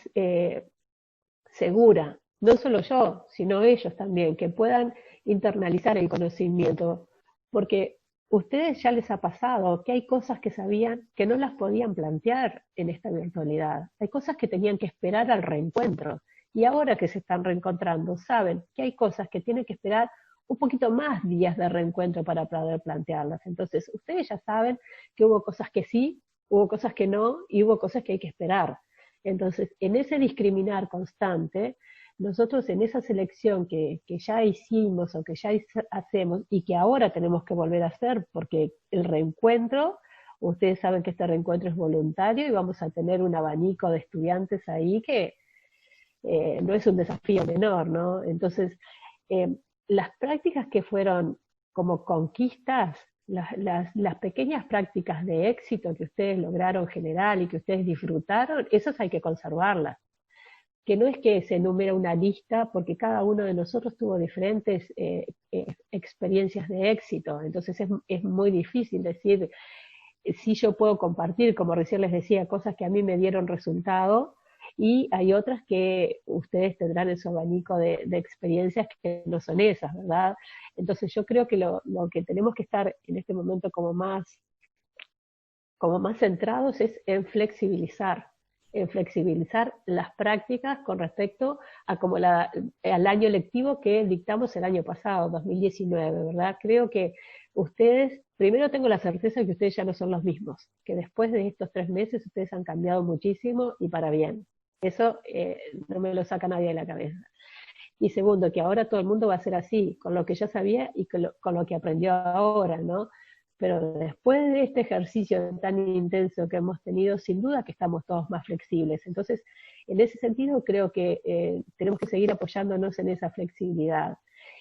segura, no solo yo, sino ellos también, que puedan internalizar el conocimiento, porque ustedes ya les ha pasado que hay cosas que sabían que no las podían plantear en esta virtualidad, hay cosas que tenían que esperar al reencuentro, y ahora que se están reencontrando, saben que hay cosas que tienen que esperar un poquito más días de reencuentro para poder plantearlas. Entonces, ustedes ya saben que hubo cosas que sí, hubo cosas que no, y hubo cosas que hay que esperar. Entonces, en ese discriminar constante, nosotros en esa selección que ya hicimos o que ya hacemos y que ahora tenemos que volver a hacer, porque el reencuentro, ustedes saben que este reencuentro es voluntario y vamos a tener un abanico de estudiantes ahí que no es un desafío menor, ¿no? Entonces, las prácticas que fueron como conquistas, las pequeñas prácticas de éxito que ustedes lograron generar y que ustedes disfrutaron, esas hay que conservarlas. Que no es que se enumera una lista, porque cada uno de nosotros tuvo diferentes experiencias de éxito, entonces es muy difícil decir, si yo puedo compartir, como recién les decía, cosas que a mí me dieron resultado, y hay otras que ustedes tendrán en su abanico de experiencias que no son esas, ¿verdad? Entonces yo creo que lo que tenemos que estar en este momento como más centrados es en flexibilizar las prácticas con respecto a como al año lectivo que dictamos el año pasado, 2019, ¿verdad? Creo que ustedes, primero tengo la certeza de que ustedes ya no son los mismos, que después de estos 3 meses ustedes han cambiado muchísimo y para bien. Eso no me lo saca nadie de la cabeza. Y segundo, que ahora todo el mundo va a ser así, con lo que ya sabía y con lo que aprendió ahora, ¿no? Pero después de este ejercicio tan intenso que hemos tenido, sin duda que estamos todos más flexibles. Entonces, en ese sentido, creo que tenemos que seguir apoyándonos en esa flexibilidad.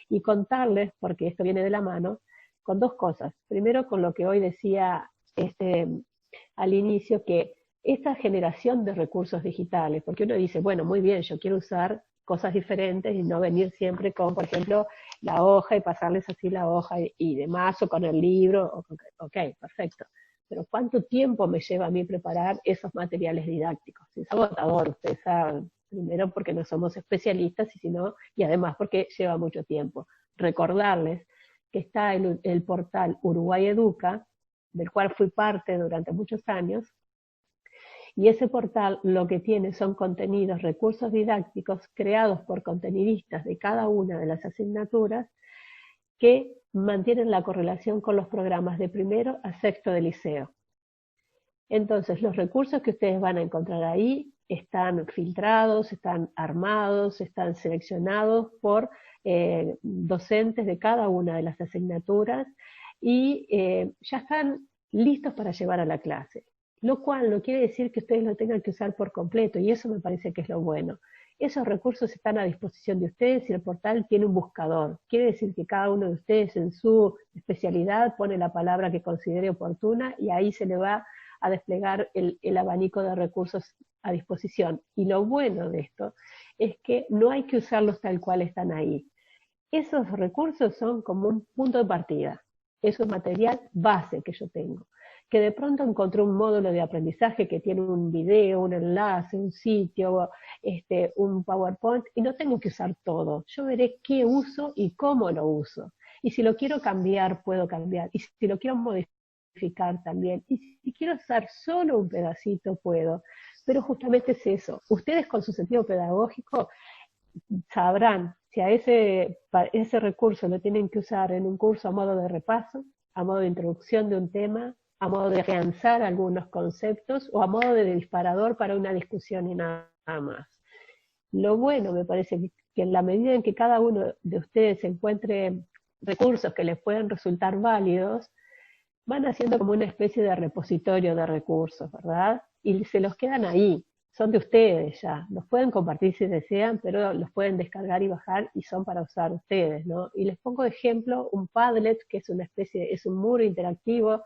Y contarles, porque esto viene de la mano, con 2 cosas. Primero, con lo que hoy decía al inicio, que esta generación de recursos digitales, porque uno dice, bueno, muy bien, yo quiero usar cosas diferentes y no venir siempre con, por ejemplo, la hoja y pasarles así la hoja y demás, o con el libro, ok, perfecto. Pero ¿cuánto tiempo me lleva a mí preparar esos materiales didácticos? Es agotador, ustedes saben, primero porque no somos especialistas y además porque lleva mucho tiempo. Recordarles que está el portal Uruguay Educa, del cual fui parte durante muchos años, y ese portal lo que tiene son contenidos, recursos didácticos creados por contenidistas de cada una de las asignaturas que mantienen la correlación con los programas de primero a sexto de liceo. Entonces, los recursos que ustedes van a encontrar ahí están filtrados, están armados, están seleccionados por docentes de cada una de las asignaturas y ya están listos para llevar a la clase. Lo cual no quiere decir que ustedes lo tengan que usar por completo, y eso me parece que es lo bueno. Esos recursos están a disposición de ustedes y el portal tiene un buscador. Quiere decir que cada uno de ustedes en su especialidad pone la palabra que considere oportuna y ahí se le va a desplegar el abanico de recursos a disposición. Y lo bueno de esto es que no hay que usarlos tal cual están ahí. Esos recursos son como un punto de partida. Eso es material base que yo tengo. que de pronto encontré un módulo de aprendizaje que tiene un video, un enlace, un sitio, un PowerPoint, y no tengo que usar todo. Yo veré qué uso y cómo lo uso. Y si lo quiero cambiar, puedo cambiar. Y si lo quiero modificar también. Y si quiero usar solo un pedacito, puedo. Pero justamente es eso. Ustedes con su sentido pedagógico sabrán si a ese recurso lo tienen que usar en un curso a modo de repaso, a modo de introducción de un tema, a modo de afianzar algunos conceptos o a modo de disparador para una discusión y nada más. Lo bueno me parece que en la medida en que cada uno de ustedes encuentre recursos que les pueden resultar válidos, van haciendo como una especie de repositorio de recursos, ¿verdad? Y se los quedan ahí, son de ustedes ya, los pueden compartir si desean, pero los pueden descargar y bajar y son para usar ustedes, ¿no? Y les pongo de ejemplo un Padlet, que es una especie, es un muro interactivo.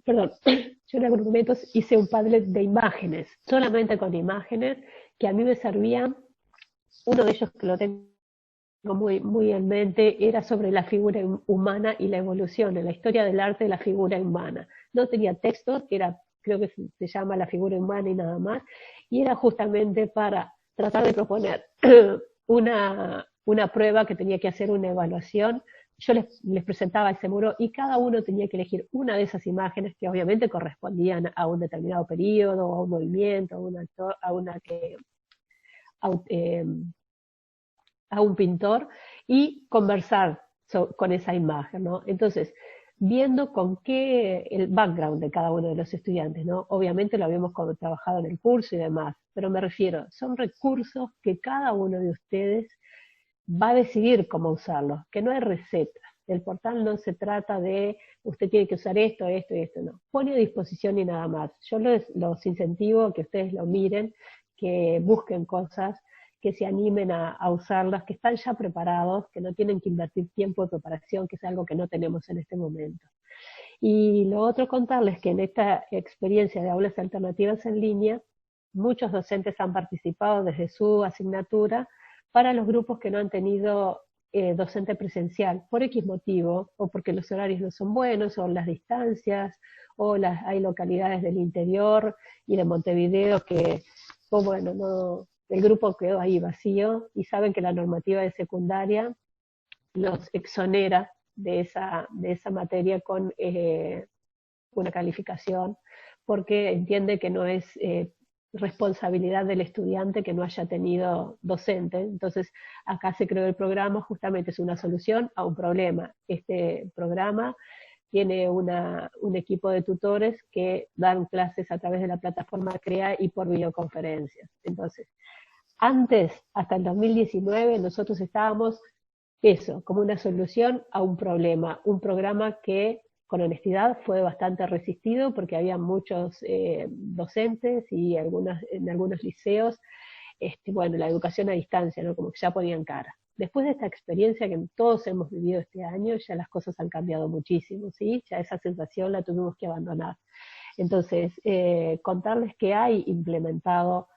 Perdón, yo en algunos momentos hice un Padlet de imágenes, solamente con imágenes, que a mí me servían. Uno de ellos que lo tengo muy, muy en mente era sobre la figura humana y la evolución, en la historia del arte de la figura humana. No tenía texto, que era, creo que se llama La figura humana y nada más, y era justamente para tratar de proponer una prueba que tenía que hacer una evaluación. Yo les presentaba ese muro y cada uno tenía que elegir una de esas imágenes que obviamente correspondían a un determinado periodo, a un movimiento, a un pintor, y conversar con esa imagen, ¿no? Entonces, viendo con qué, el background de cada uno de los estudiantes, ¿no? Obviamente lo habíamos trabajado en el curso y demás, pero me refiero, son recursos que cada uno de ustedes va a decidir cómo usarlos, que no hay recetas. El portal no se trata de usted tiene que usar esto, esto y esto, no. Pone a disposición y nada más. Yo los incentivo a que ustedes lo miren, que busquen cosas, que se animen a usarlas, que están ya preparados, que no tienen que invertir tiempo de preparación, que es algo que no tenemos en este momento. Y lo otro, contarles que en esta experiencia de aulas alternativas en línea, muchos docentes han participado desde su asignatura para los grupos que no han tenido docente presencial, por X motivo, o porque los horarios no son buenos, o las distancias, o hay localidades del interior y de Montevideo que, pues bueno, no, el grupo quedó ahí vacío, y saben que la normativa de secundaria los exonera de esa materia con una calificación, porque entiende que no es responsabilidad del estudiante que no haya tenido docente. Entonces, acá se creó el programa, justamente es una solución a un problema. Este programa tiene un equipo de tutores que dan clases a través de la plataforma CREA y por videoconferencias. Entonces, antes, hasta el 2019, nosotros estábamos eso, como una solución a un problema, un programa que con honestidad fue bastante resistido porque había muchos docentes y en algunos liceos, bueno, la educación a distancia, ¿no? Como que ya ponían cara. Después de esta experiencia que todos hemos vivido este año, ya las cosas han cambiado muchísimo, ¿sí? Ya esa sensación la tuvimos que abandonar. Entonces, contarles que hay implementado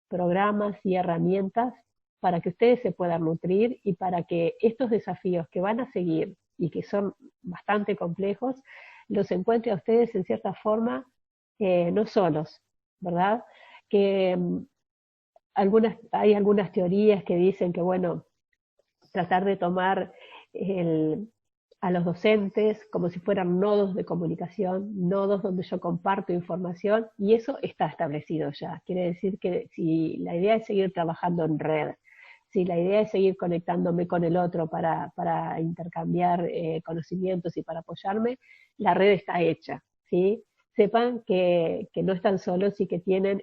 programas y herramientas para que ustedes se puedan nutrir y para que estos desafíos que van a seguir y que son bastante complejos, los encuentre a ustedes en cierta forma no solos, ¿verdad? Que hay algunas teorías que dicen que, bueno, tratar de tomar a los docentes como si fueran nodos de comunicación, nodos donde yo comparto información, y eso está establecido ya. Quiere decir que si la idea es seguir trabajando en red, si la idea es seguir conectándome con el otro para intercambiar conocimientos y para apoyarme, la red está hecha, ¿sí? Sepan que no están solos y que tienen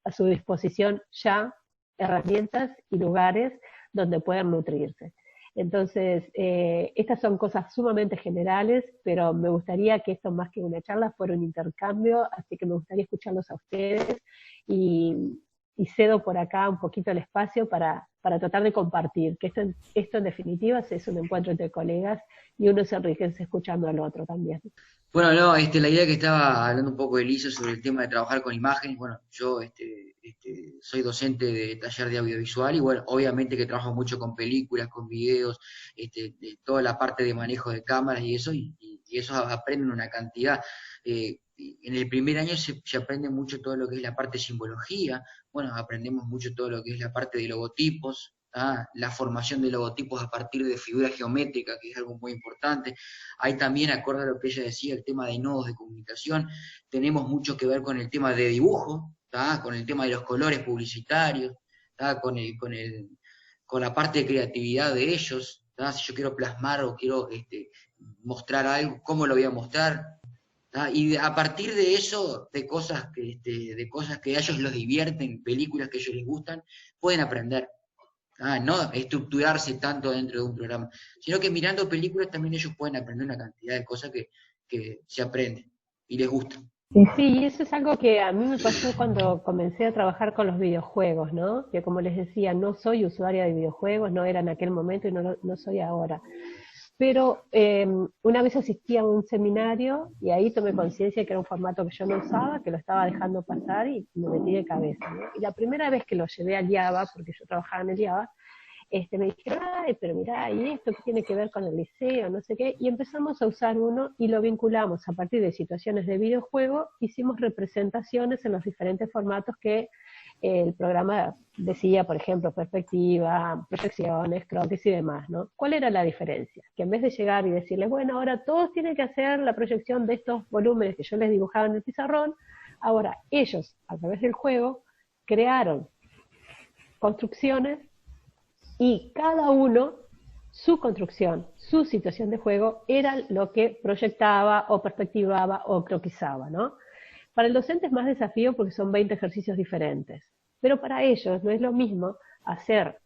a su disposición ya herramientas y lugares donde puedan nutrirse. Entonces, estas son cosas sumamente generales, pero me gustaría que esto más que una charla fuera un intercambio, así que me gustaría escucharlos a ustedes y cedo por acá un poquito el espacio para tratar de compartir, que esto en definitiva es un encuentro entre colegas y uno se enriquece escuchando al otro también. Bueno, no, la idea que estaba hablando un poco de Elisa sobre el tema de trabajar con imágenes, bueno, yo soy docente de taller de audiovisual y bueno, obviamente que trabajo mucho con películas, con videos, de toda la parte de manejo de cámaras y eso, y y eso aprenden una cantidad. En el primer año se aprende mucho todo lo que es la parte de simbología, bueno, aprendemos mucho todo lo que es la parte de logotipos, la formación de logotipos a partir de figuras geométricas, que es algo muy importante. Hay también, acorde a lo que ella decía, el tema de nodos de comunicación, tenemos mucho que ver con el tema de dibujo, con el tema de los colores publicitarios, con la parte de creatividad de ellos, si yo quiero plasmar o quiero mostrar algo, ¿cómo lo voy a mostrar? Y a partir de eso, de cosas que a ellos los divierten, películas que a ellos les gustan, pueden aprender. No estructurarse tanto dentro de un programa, sino que mirando películas también ellos pueden aprender una cantidad de cosas que se aprenden y les gustan. Sí, eso es algo que a mí me pasó cuando comencé a trabajar con los videojuegos, ¿no? Que como les decía, no soy usuaria de videojuegos, no era en aquel momento y no soy ahora. Pero una vez asistí a un seminario y ahí tomé conciencia que era un formato que yo no usaba, que lo estaba dejando pasar y me metí de cabeza, ¿no? Y la primera vez que lo llevé al IABA, porque yo trabajaba en el IABA, me dijeron, ay, pero mirá, ¿y esto qué tiene que ver con el liceo? No sé qué. Y empezamos a usar uno y lo vinculamos a partir de situaciones de videojuego, hicimos representaciones en los diferentes formatos que el programa decía, por ejemplo, perspectiva, proyecciones, croquis y demás, ¿no? ¿Cuál era la diferencia? Que en vez de llegar y decirles, bueno, ahora todos tienen que hacer la proyección de estos volúmenes que yo les dibujaba en el pizarrón, ahora ellos, a través del juego, crearon construcciones y cada uno, su construcción, su situación de juego, era lo que proyectaba o perspectivaba o croquisaba, ¿no? Para el docente es más desafío porque son 20 ejercicios diferentes, pero para ellos no es lo mismo hacer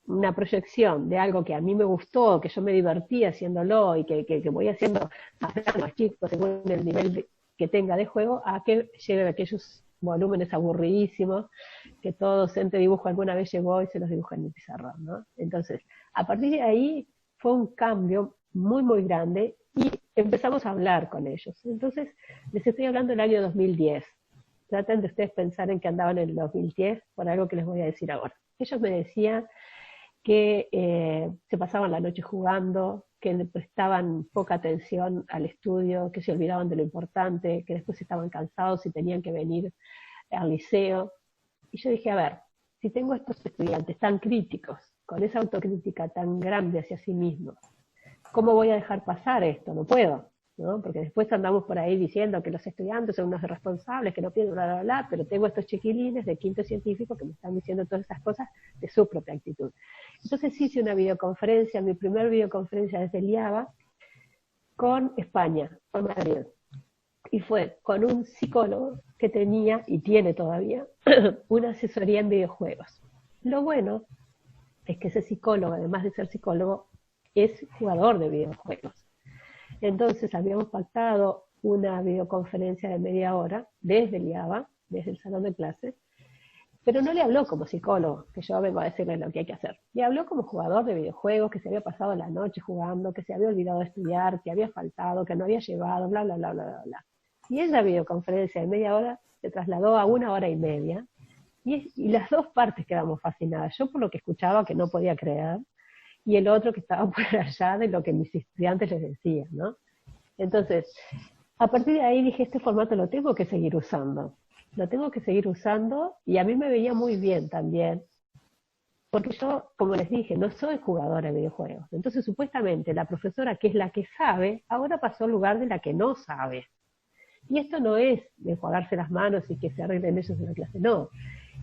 una proyección de algo que a mí me gustó, que yo me divertí haciéndolo y que voy haciendo a los chicos según el nivel que tenga de juego, a que lleve aquellos volúmenes aburridísimos que todo docente de dibujo alguna vez llegó y se los dibuja en el pizarrón, ¿no? Entonces, a partir de ahí fue un cambio muy, muy grande y empezamos a hablar con ellos. Entonces, les estoy hablando del año 2010. Traten de ustedes pensar en que andaban en el 2010 por algo que les voy a decir ahora. Ellos me decían que se pasaban la noche jugando, que le prestaban poca atención al estudio, que se olvidaban de lo importante, que después estaban cansados y tenían que venir al liceo. Y yo dije, a ver, si tengo estos estudiantes tan críticos, con esa autocrítica tan grande hacia sí mismos, ¿cómo voy a dejar pasar esto? No puedo, ¿no? Porque después andamos por ahí diciendo que los estudiantes son unos irresponsables, que no piden bla, bla, bla, pero tengo estos chiquilines de quinto científico que me están diciendo todas esas cosas de su propia actitud. Entonces hice una videoconferencia, mi primer videoconferencia desde el IABA, con España, con Madrid. Y fue con un psicólogo que tenía, y tiene todavía, una asesoría en videojuegos. Lo bueno es que ese psicólogo, además de ser psicólogo, es jugador de videojuegos. Entonces habíamos pactado una videoconferencia de media hora desde el IABA, desde el salón de clases, pero no le habló como psicólogo, que yo vengo a decirle lo que hay que hacer. Le habló como jugador de videojuegos, que se había pasado la noche jugando, que se había olvidado de estudiar, que había faltado, que no había llevado, bla, bla, bla, bla, bla, bla. Y esa videoconferencia de media hora se trasladó a 1 hora y media, y las dos partes quedamos fascinadas. Yo por lo que escuchaba, que no podía creer, y el otro que estaba por allá de lo que mis estudiantes les decían, ¿no? Entonces, a partir de ahí dije, este formato lo tengo que seguir usando. Lo tengo que seguir usando, y a mí me veía muy bien también, porque yo, como les dije, no soy jugadora de videojuegos. Entonces, supuestamente, la profesora, que es la que sabe, ahora pasó al lugar de la que no sabe. Y esto no es de enjuagarse las manos y que se arreglen ellos en la clase, no.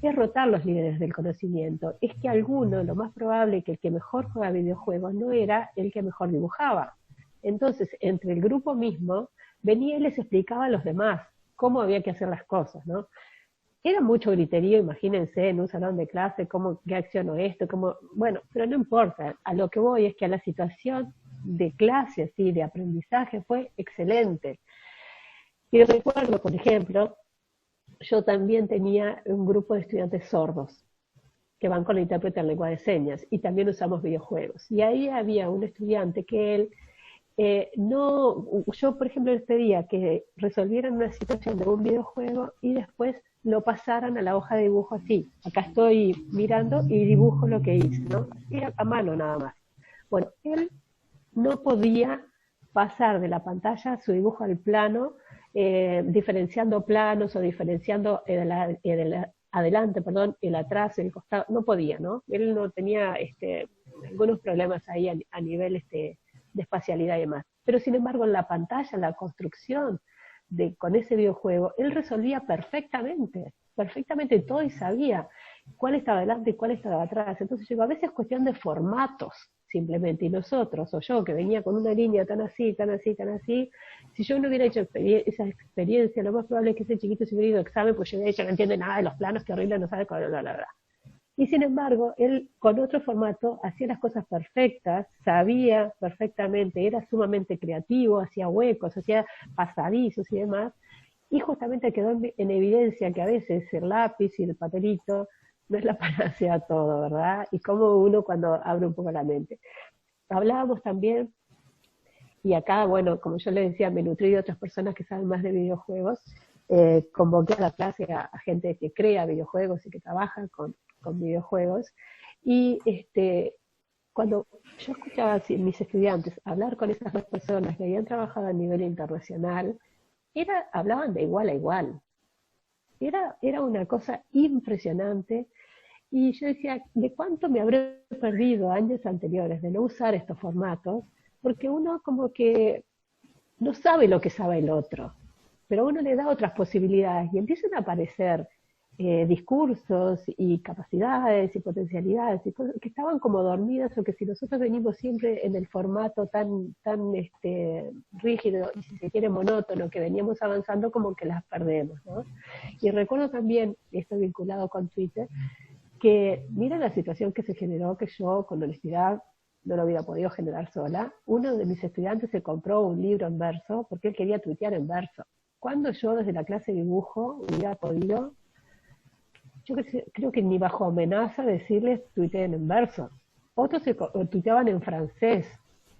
Es rotar los líderes del conocimiento. Es que alguno, lo más probable que el que mejor juega videojuegos no era el que mejor dibujaba. Entonces, entre el grupo mismo, venía y les explicaba a los demás cómo había que hacer las cosas, ¿no? Era mucho griterío, imagínense, en un salón de clase, qué acciono esto, bueno, pero no importa. A lo que voy es que a la situación de clase, así, de aprendizaje, fue excelente. Y recuerdo, por ejemplo, yo también tenía un grupo de estudiantes sordos que van con la intérprete en lengua de señas y también usamos videojuegos. Y ahí había un estudiante que él, yo por ejemplo les pedía que resolvieran una situación de un videojuego y después lo pasaran a la hoja de dibujo así. Acá estoy mirando y dibujo lo que hice, ¿no? Era a mano nada más. Bueno, él no podía pasar de la pantalla su dibujo al plano, diferenciando planos o diferenciando adelante, perdón, el atrás, el costado, no podía, ¿no? Él no tenía algunos problemas ahí a nivel de espacialidad y demás. Pero sin embargo en la pantalla, la construcción con ese videojuego, él resolvía perfectamente todo y sabía cuál estaba adelante y cuál estaba atrás. Entonces yo digo, a veces es cuestión de formatos simplemente, y nosotros, o yo, que venía con una línea tan así, si yo no hubiera hecho esa experiencia, lo más probable es que ese chiquito se hubiera ido a examen, pues yo hubiera dicho, no entiende nada de los planos, qué horrible, no sabe, bla, bla, bla. Y sin embargo, él con otro formato hacía las cosas perfectas, sabía perfectamente, era sumamente creativo, hacía huecos, hacía pasadizos y demás, y justamente quedó en evidencia que a veces el lápiz y el papelito no es la panacea a todo, ¿verdad? Y como uno cuando abre un poco la mente. Hablábamos también, y acá, bueno, como yo le decía, me nutrí de otras personas que saben más de videojuegos, convoqué a la clase a gente que crea videojuegos y que trabaja con videojuegos, y cuando yo escuchaba a mis estudiantes hablar con esas dos personas que habían trabajado a nivel internacional, hablaban de igual a igual. Era una cosa impresionante, y yo decía, ¿de cuánto me habré perdido años anteriores de no usar estos formatos? Porque uno como que no sabe lo que sabe el otro, pero uno le da otras posibilidades y empiezan a aparecer discursos y capacidades y potencialidades y cosas que estaban como dormidas, o que si nosotros venimos siempre en el formato tan rígido y si se quiere monótono que veníamos avanzando, como que las perdemos, ¿no? Y recuerdo también, esto vinculado con Twitter, que mira la situación que se generó, que yo con honestidad no lo hubiera podido generar sola. Uno de mis estudiantes se compró un libro en verso porque él quería tuitear en verso. Cuando yo desde la clase de dibujo hubiera podido, yo creo que ni bajo amenaza decirles tuiteen en verso. Otros tuiteaban en francés.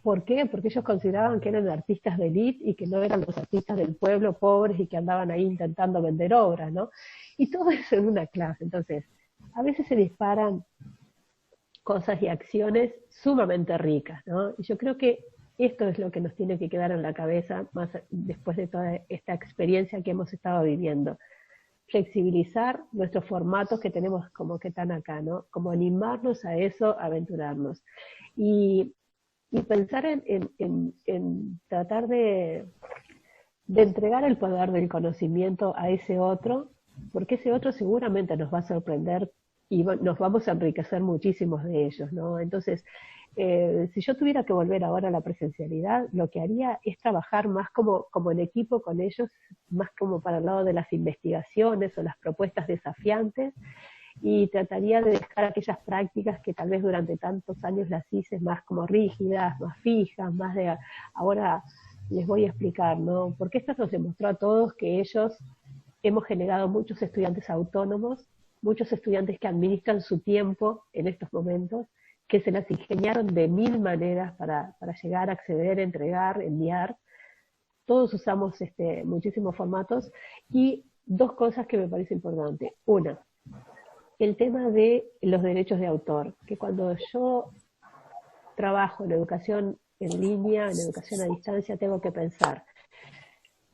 ¿Por qué? Porque ellos consideraban que eran artistas de élite y que no eran los artistas del pueblo pobres y que andaban ahí intentando vender obras, ¿no? Y todo eso en una clase. Entonces, a veces se disparan cosas y acciones sumamente ricas, ¿no? Y yo creo que esto es lo que nos tiene que quedar en la cabeza más después de toda esta experiencia que hemos estado viviendo. Flexibilizar nuestros formatos que tenemos como que están acá, ¿no? Como animarnos a eso, aventurarnos. Y pensar en tratar de entregar el poder del conocimiento a ese otro, porque ese otro seguramente nos va a sorprender y nos vamos a enriquecer muchísimos de ellos, ¿no? Entonces, si yo tuviera que volver ahora a la presencialidad, lo que haría es trabajar más como en equipo con ellos, más como para el lado de las investigaciones o las propuestas desafiantes, y trataría de dejar aquellas prácticas que tal vez durante tantos años las hice más como rígidas, más fijas, más de ahora les voy a explicar, ¿no? Porque esto nos demostró a todos que hemos generado muchos estudiantes autónomos, muchos estudiantes que administran su tiempo en estos momentos, que se las ingeniaron de 1000 maneras para llegar, acceder, entregar, enviar. Todos usamos muchísimos formatos, y dos cosas que me parece importante. Una, el tema de los derechos de autor, que cuando yo trabajo en educación en línea, en educación a distancia, tengo que pensar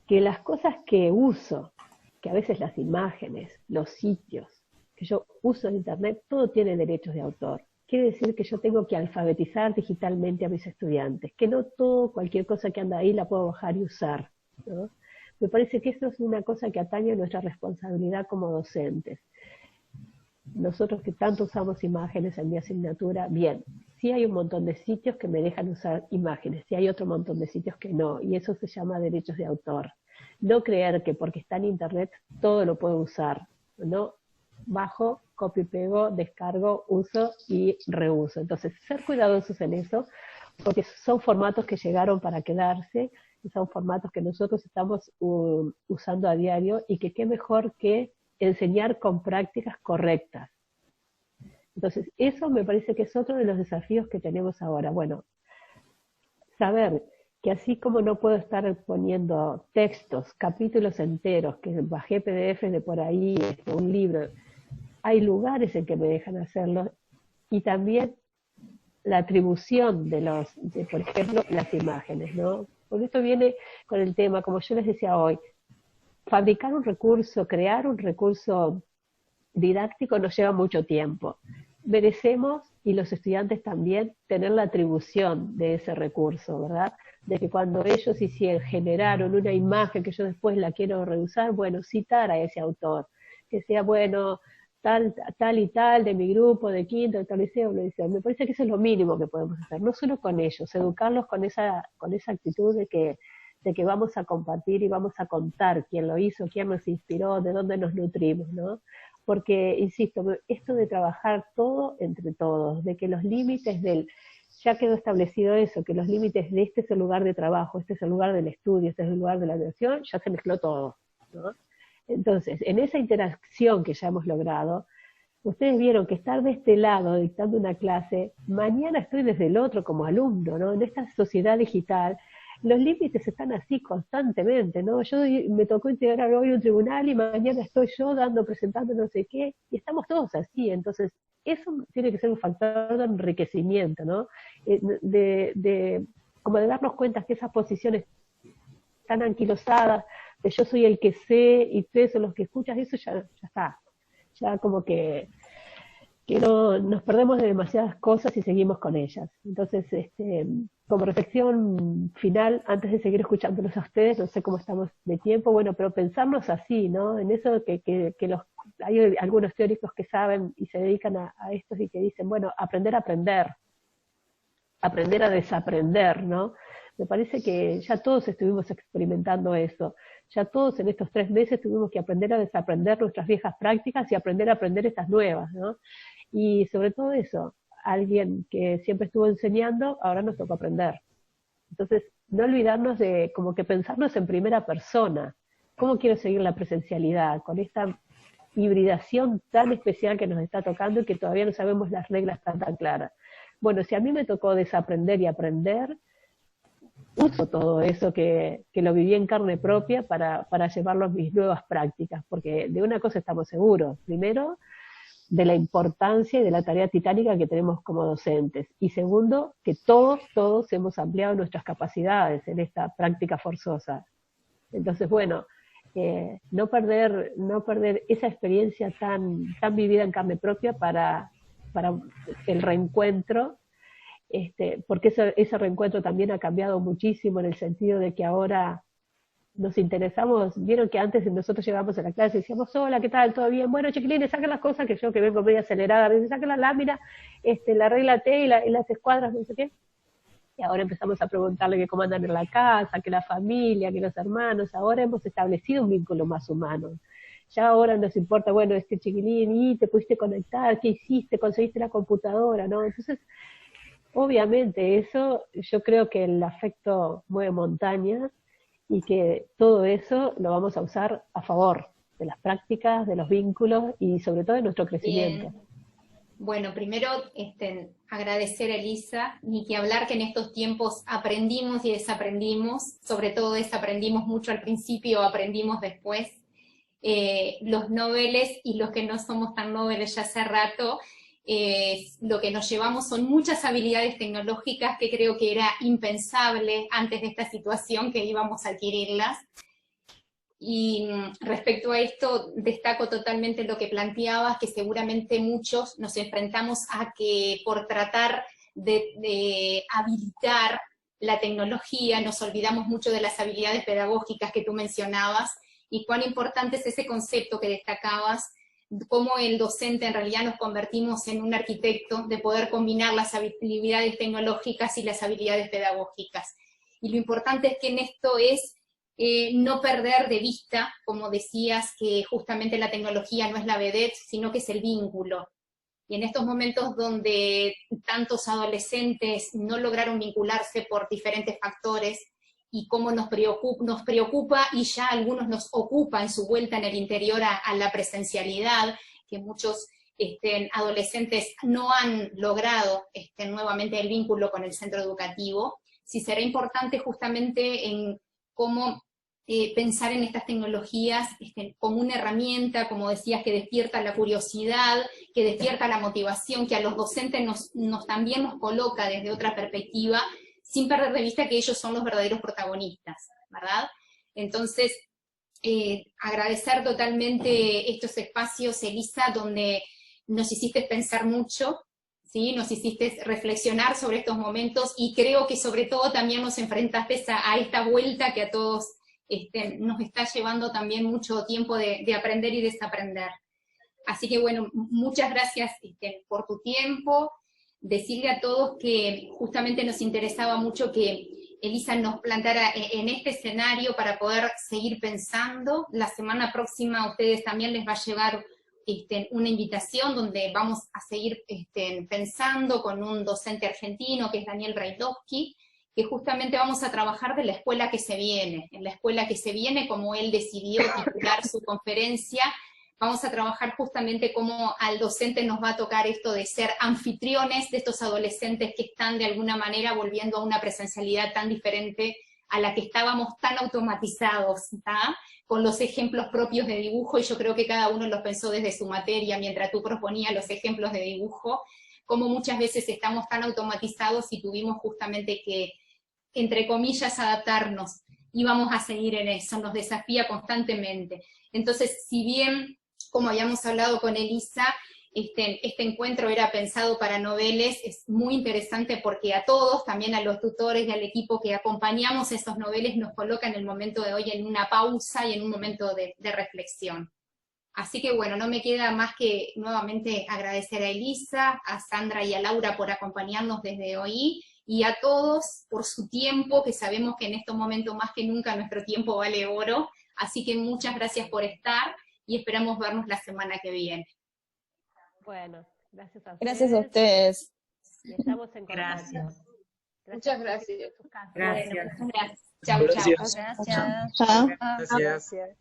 que las cosas que uso, que a veces las imágenes, los sitios que yo uso en internet, todo tiene derechos de autor. Quiere decir que yo tengo que alfabetizar digitalmente a mis estudiantes, que no todo, cualquier cosa que anda ahí la puedo bajar y usar, ¿no? Me parece que eso es una cosa que atañe a nuestra responsabilidad como docentes. Nosotros que tanto usamos imágenes en mi asignatura, bien, sí hay un montón de sitios que me dejan usar imágenes, sí hay otro montón de sitios que no, y eso se llama derechos de autor. No creer que porque está en internet todo lo puedo usar, ¿no? Bajo, copio y pego, descargo, uso y reuso. Entonces, ser cuidadosos en eso, porque son formatos que llegaron para quedarse, y son formatos que nosotros estamos usando a diario, y que qué mejor que enseñar con prácticas correctas. Entonces, eso me parece que es otro de los desafíos que tenemos ahora. Bueno, saber que así como no puedo estar poniendo textos, capítulos enteros, que bajé PDF de por ahí, un libro, hay lugares en que me dejan hacerlo, y también la atribución por ejemplo, las imágenes, ¿no? Porque esto viene con el tema, como yo les decía hoy, fabricar un recurso, crear un recurso didáctico nos lleva mucho tiempo. Merecemos, y los estudiantes también, tener la atribución de ese recurso, ¿verdad? De que cuando ellos generaron una imagen que yo después la quiero reusar, bueno, citar a ese autor, que sea, bueno, tal y tal de mi grupo, de quinto, de tal liceo, me parece que eso es lo mínimo que podemos hacer, no solo con ellos, educarlos con esa actitud de que vamos a compartir y vamos a contar quién lo hizo, quién nos inspiró, de dónde nos nutrimos, ¿no? Porque, insisto, esto de trabajar todo entre todos, de que los límites ya quedó establecido eso, que los límites de este es el lugar de trabajo, este es el lugar del estudio, este es el lugar de la diversión, ya se mezcló todo, ¿no? Entonces, en esa interacción que ya hemos logrado, ustedes vieron que estar de este lado dictando una clase, mañana estoy desde el otro como alumno, ¿no? En esta sociedad digital, los límites están así constantemente, ¿no? Me tocó integrar hoy un tribunal y mañana estoy yo presentando no sé qué, y estamos todos así, entonces eso tiene que ser un factor de enriquecimiento, ¿no? Como de darnos cuenta que esas posiciones tan anquilosadas, de yo soy el que sé y ustedes son los que escuchan, eso ya está, ya como que no, nos perdemos de demasiadas cosas y seguimos con ellas. Entonces, como reflexión final, antes de seguir escuchándolos a ustedes, no sé cómo estamos de tiempo, bueno, pero pensarnos así, ¿no? En eso hay algunos teóricos que saben y se dedican a esto y que dicen, bueno, aprender a desaprender, ¿no? Me parece que ya todos estuvimos experimentando eso. Ya todos en estos 3 meses tuvimos que aprender a desaprender nuestras viejas prácticas y aprender a aprender estas nuevas, ¿no? Y sobre todo eso, alguien que siempre estuvo enseñando, ahora nos toca aprender. Entonces, no olvidarnos de como que pensarnos en primera persona. ¿Cómo quiero seguir la presencialidad? Con esta hibridación tan especial que nos está tocando y que todavía no sabemos las reglas tan claras. Bueno, si a mí me tocó desaprender y aprender, uso todo eso que lo viví en carne propia para llevarlo a mis nuevas prácticas, porque de una cosa estamos seguros. Primero, de la importancia y de la tarea titánica que tenemos como docentes. Y segundo, que todos hemos ampliado nuestras capacidades en esta práctica forzosa. Entonces, bueno, no perder esa experiencia tan vivida en carne propia para el reencuentro, porque ese reencuentro también ha cambiado muchísimo en el sentido de que ahora nos interesamos. Vieron que antes nosotros llegábamos a la clase y decíamos, hola, ¿qué tal? ¿Todo bien? Bueno, chiquilines, saquen las cosas, que yo que vengo medio acelerada, a veces saquen la lámina, la regla T y las escuadras, no sé qué. Y ahora empezamos a preguntarle que cómo andan en la casa, que la familia, que los hermanos. Ahora hemos establecido un vínculo más humano. Ya ahora nos importa, bueno, chiquilín, y te pudiste conectar, ¿qué hiciste? ¿Conseguiste la computadora? ¿No? Entonces, obviamente eso, yo creo que el afecto mueve montañas y que todo eso lo vamos a usar a favor de las prácticas, de los vínculos y sobre todo de nuestro crecimiento. Bien. Bueno, primero agradecer a Elisa, ni que hablar que en estos tiempos aprendimos y desaprendimos, sobre todo desaprendimos mucho al principio, aprendimos después. Los noveles y los que no somos tan noveles ya hace rato, lo que nos llevamos son muchas habilidades tecnológicas que creo que era impensable antes de esta situación que íbamos a adquirirlas. Y respecto a esto, destaco totalmente lo que planteabas, que seguramente muchos nos enfrentamos a que por tratar de habilitar la tecnología, nos olvidamos mucho de las habilidades pedagógicas que tú mencionabas, y cuán importante es ese concepto que destacabas, cómo el docente en realidad nos convertimos en un arquitecto de poder combinar las habilidades tecnológicas y las habilidades pedagógicas. Y lo importante es que en esto es no perder de vista, como decías, que justamente la tecnología no es la vedette, sino que es el vínculo. Y en estos momentos donde tantos adolescentes no lograron vincularse por diferentes factores, y cómo nos preocupa y ya algunos nos ocupa en su vuelta en el interior a la presencialidad, que muchos adolescentes no han logrado nuevamente el vínculo con el centro educativo, sí será importante justamente en cómo pensar en estas tecnologías como una herramienta, como decías, que despierta la curiosidad, que despierta la motivación, que a los docentes también nos coloca desde otra perspectiva, sin perder de vista que ellos son los verdaderos protagonistas, ¿verdad? Entonces, agradecer totalmente estos espacios, Elisa, donde nos hiciste pensar mucho, ¿sí? Nos hiciste reflexionar sobre estos momentos, y creo que sobre todo también nos enfrentaste a esta vuelta que a todos nos está llevando también mucho tiempo de aprender y desaprender. Así que bueno, muchas gracias por tu tiempo. Decirle a todos que justamente nos interesaba mucho que Elisa nos plantara en este escenario para poder seguir pensando. La semana próxima a ustedes también les va a llegar una invitación donde vamos a seguir pensando con un docente argentino que es Daniel Brailovsky, que justamente vamos a trabajar de la escuela que se viene. En la escuela que se viene, como él decidió titular su conferencia, vamos a trabajar justamente cómo al docente nos va a tocar esto de ser anfitriones de estos adolescentes que están de alguna manera volviendo a una presencialidad tan diferente a la que estábamos tan automatizados, ¿tá? Con los ejemplos propios de dibujo, y yo creo que cada uno los pensó desde su materia, mientras tú proponías los ejemplos de dibujo, como muchas veces estamos tan automatizados y tuvimos justamente que, entre comillas, adaptarnos, y vamos a seguir en eso, nos desafía constantemente. Entonces, si bien, como habíamos hablado con Elisa, este encuentro era pensado para noveles, es muy interesante porque a todos, también a los tutores y al equipo que acompañamos esos noveles, nos coloca en el momento de hoy en una pausa y en un momento de reflexión. Así que bueno, no me queda más que nuevamente agradecer a Elisa, a Sandra y a Laura por acompañarnos desde hoy, y a todos por su tiempo, que sabemos que en estos momentos más que nunca nuestro tiempo vale oro. Así que muchas gracias por estar, y esperamos vernos la semana que viene. Bueno, gracias a ustedes. Gracias a ustedes. Y estamos en contacto. Gracias. Muchas gracias. Gracias. Bueno, gracias. Chau, chau. Chao. Gracias.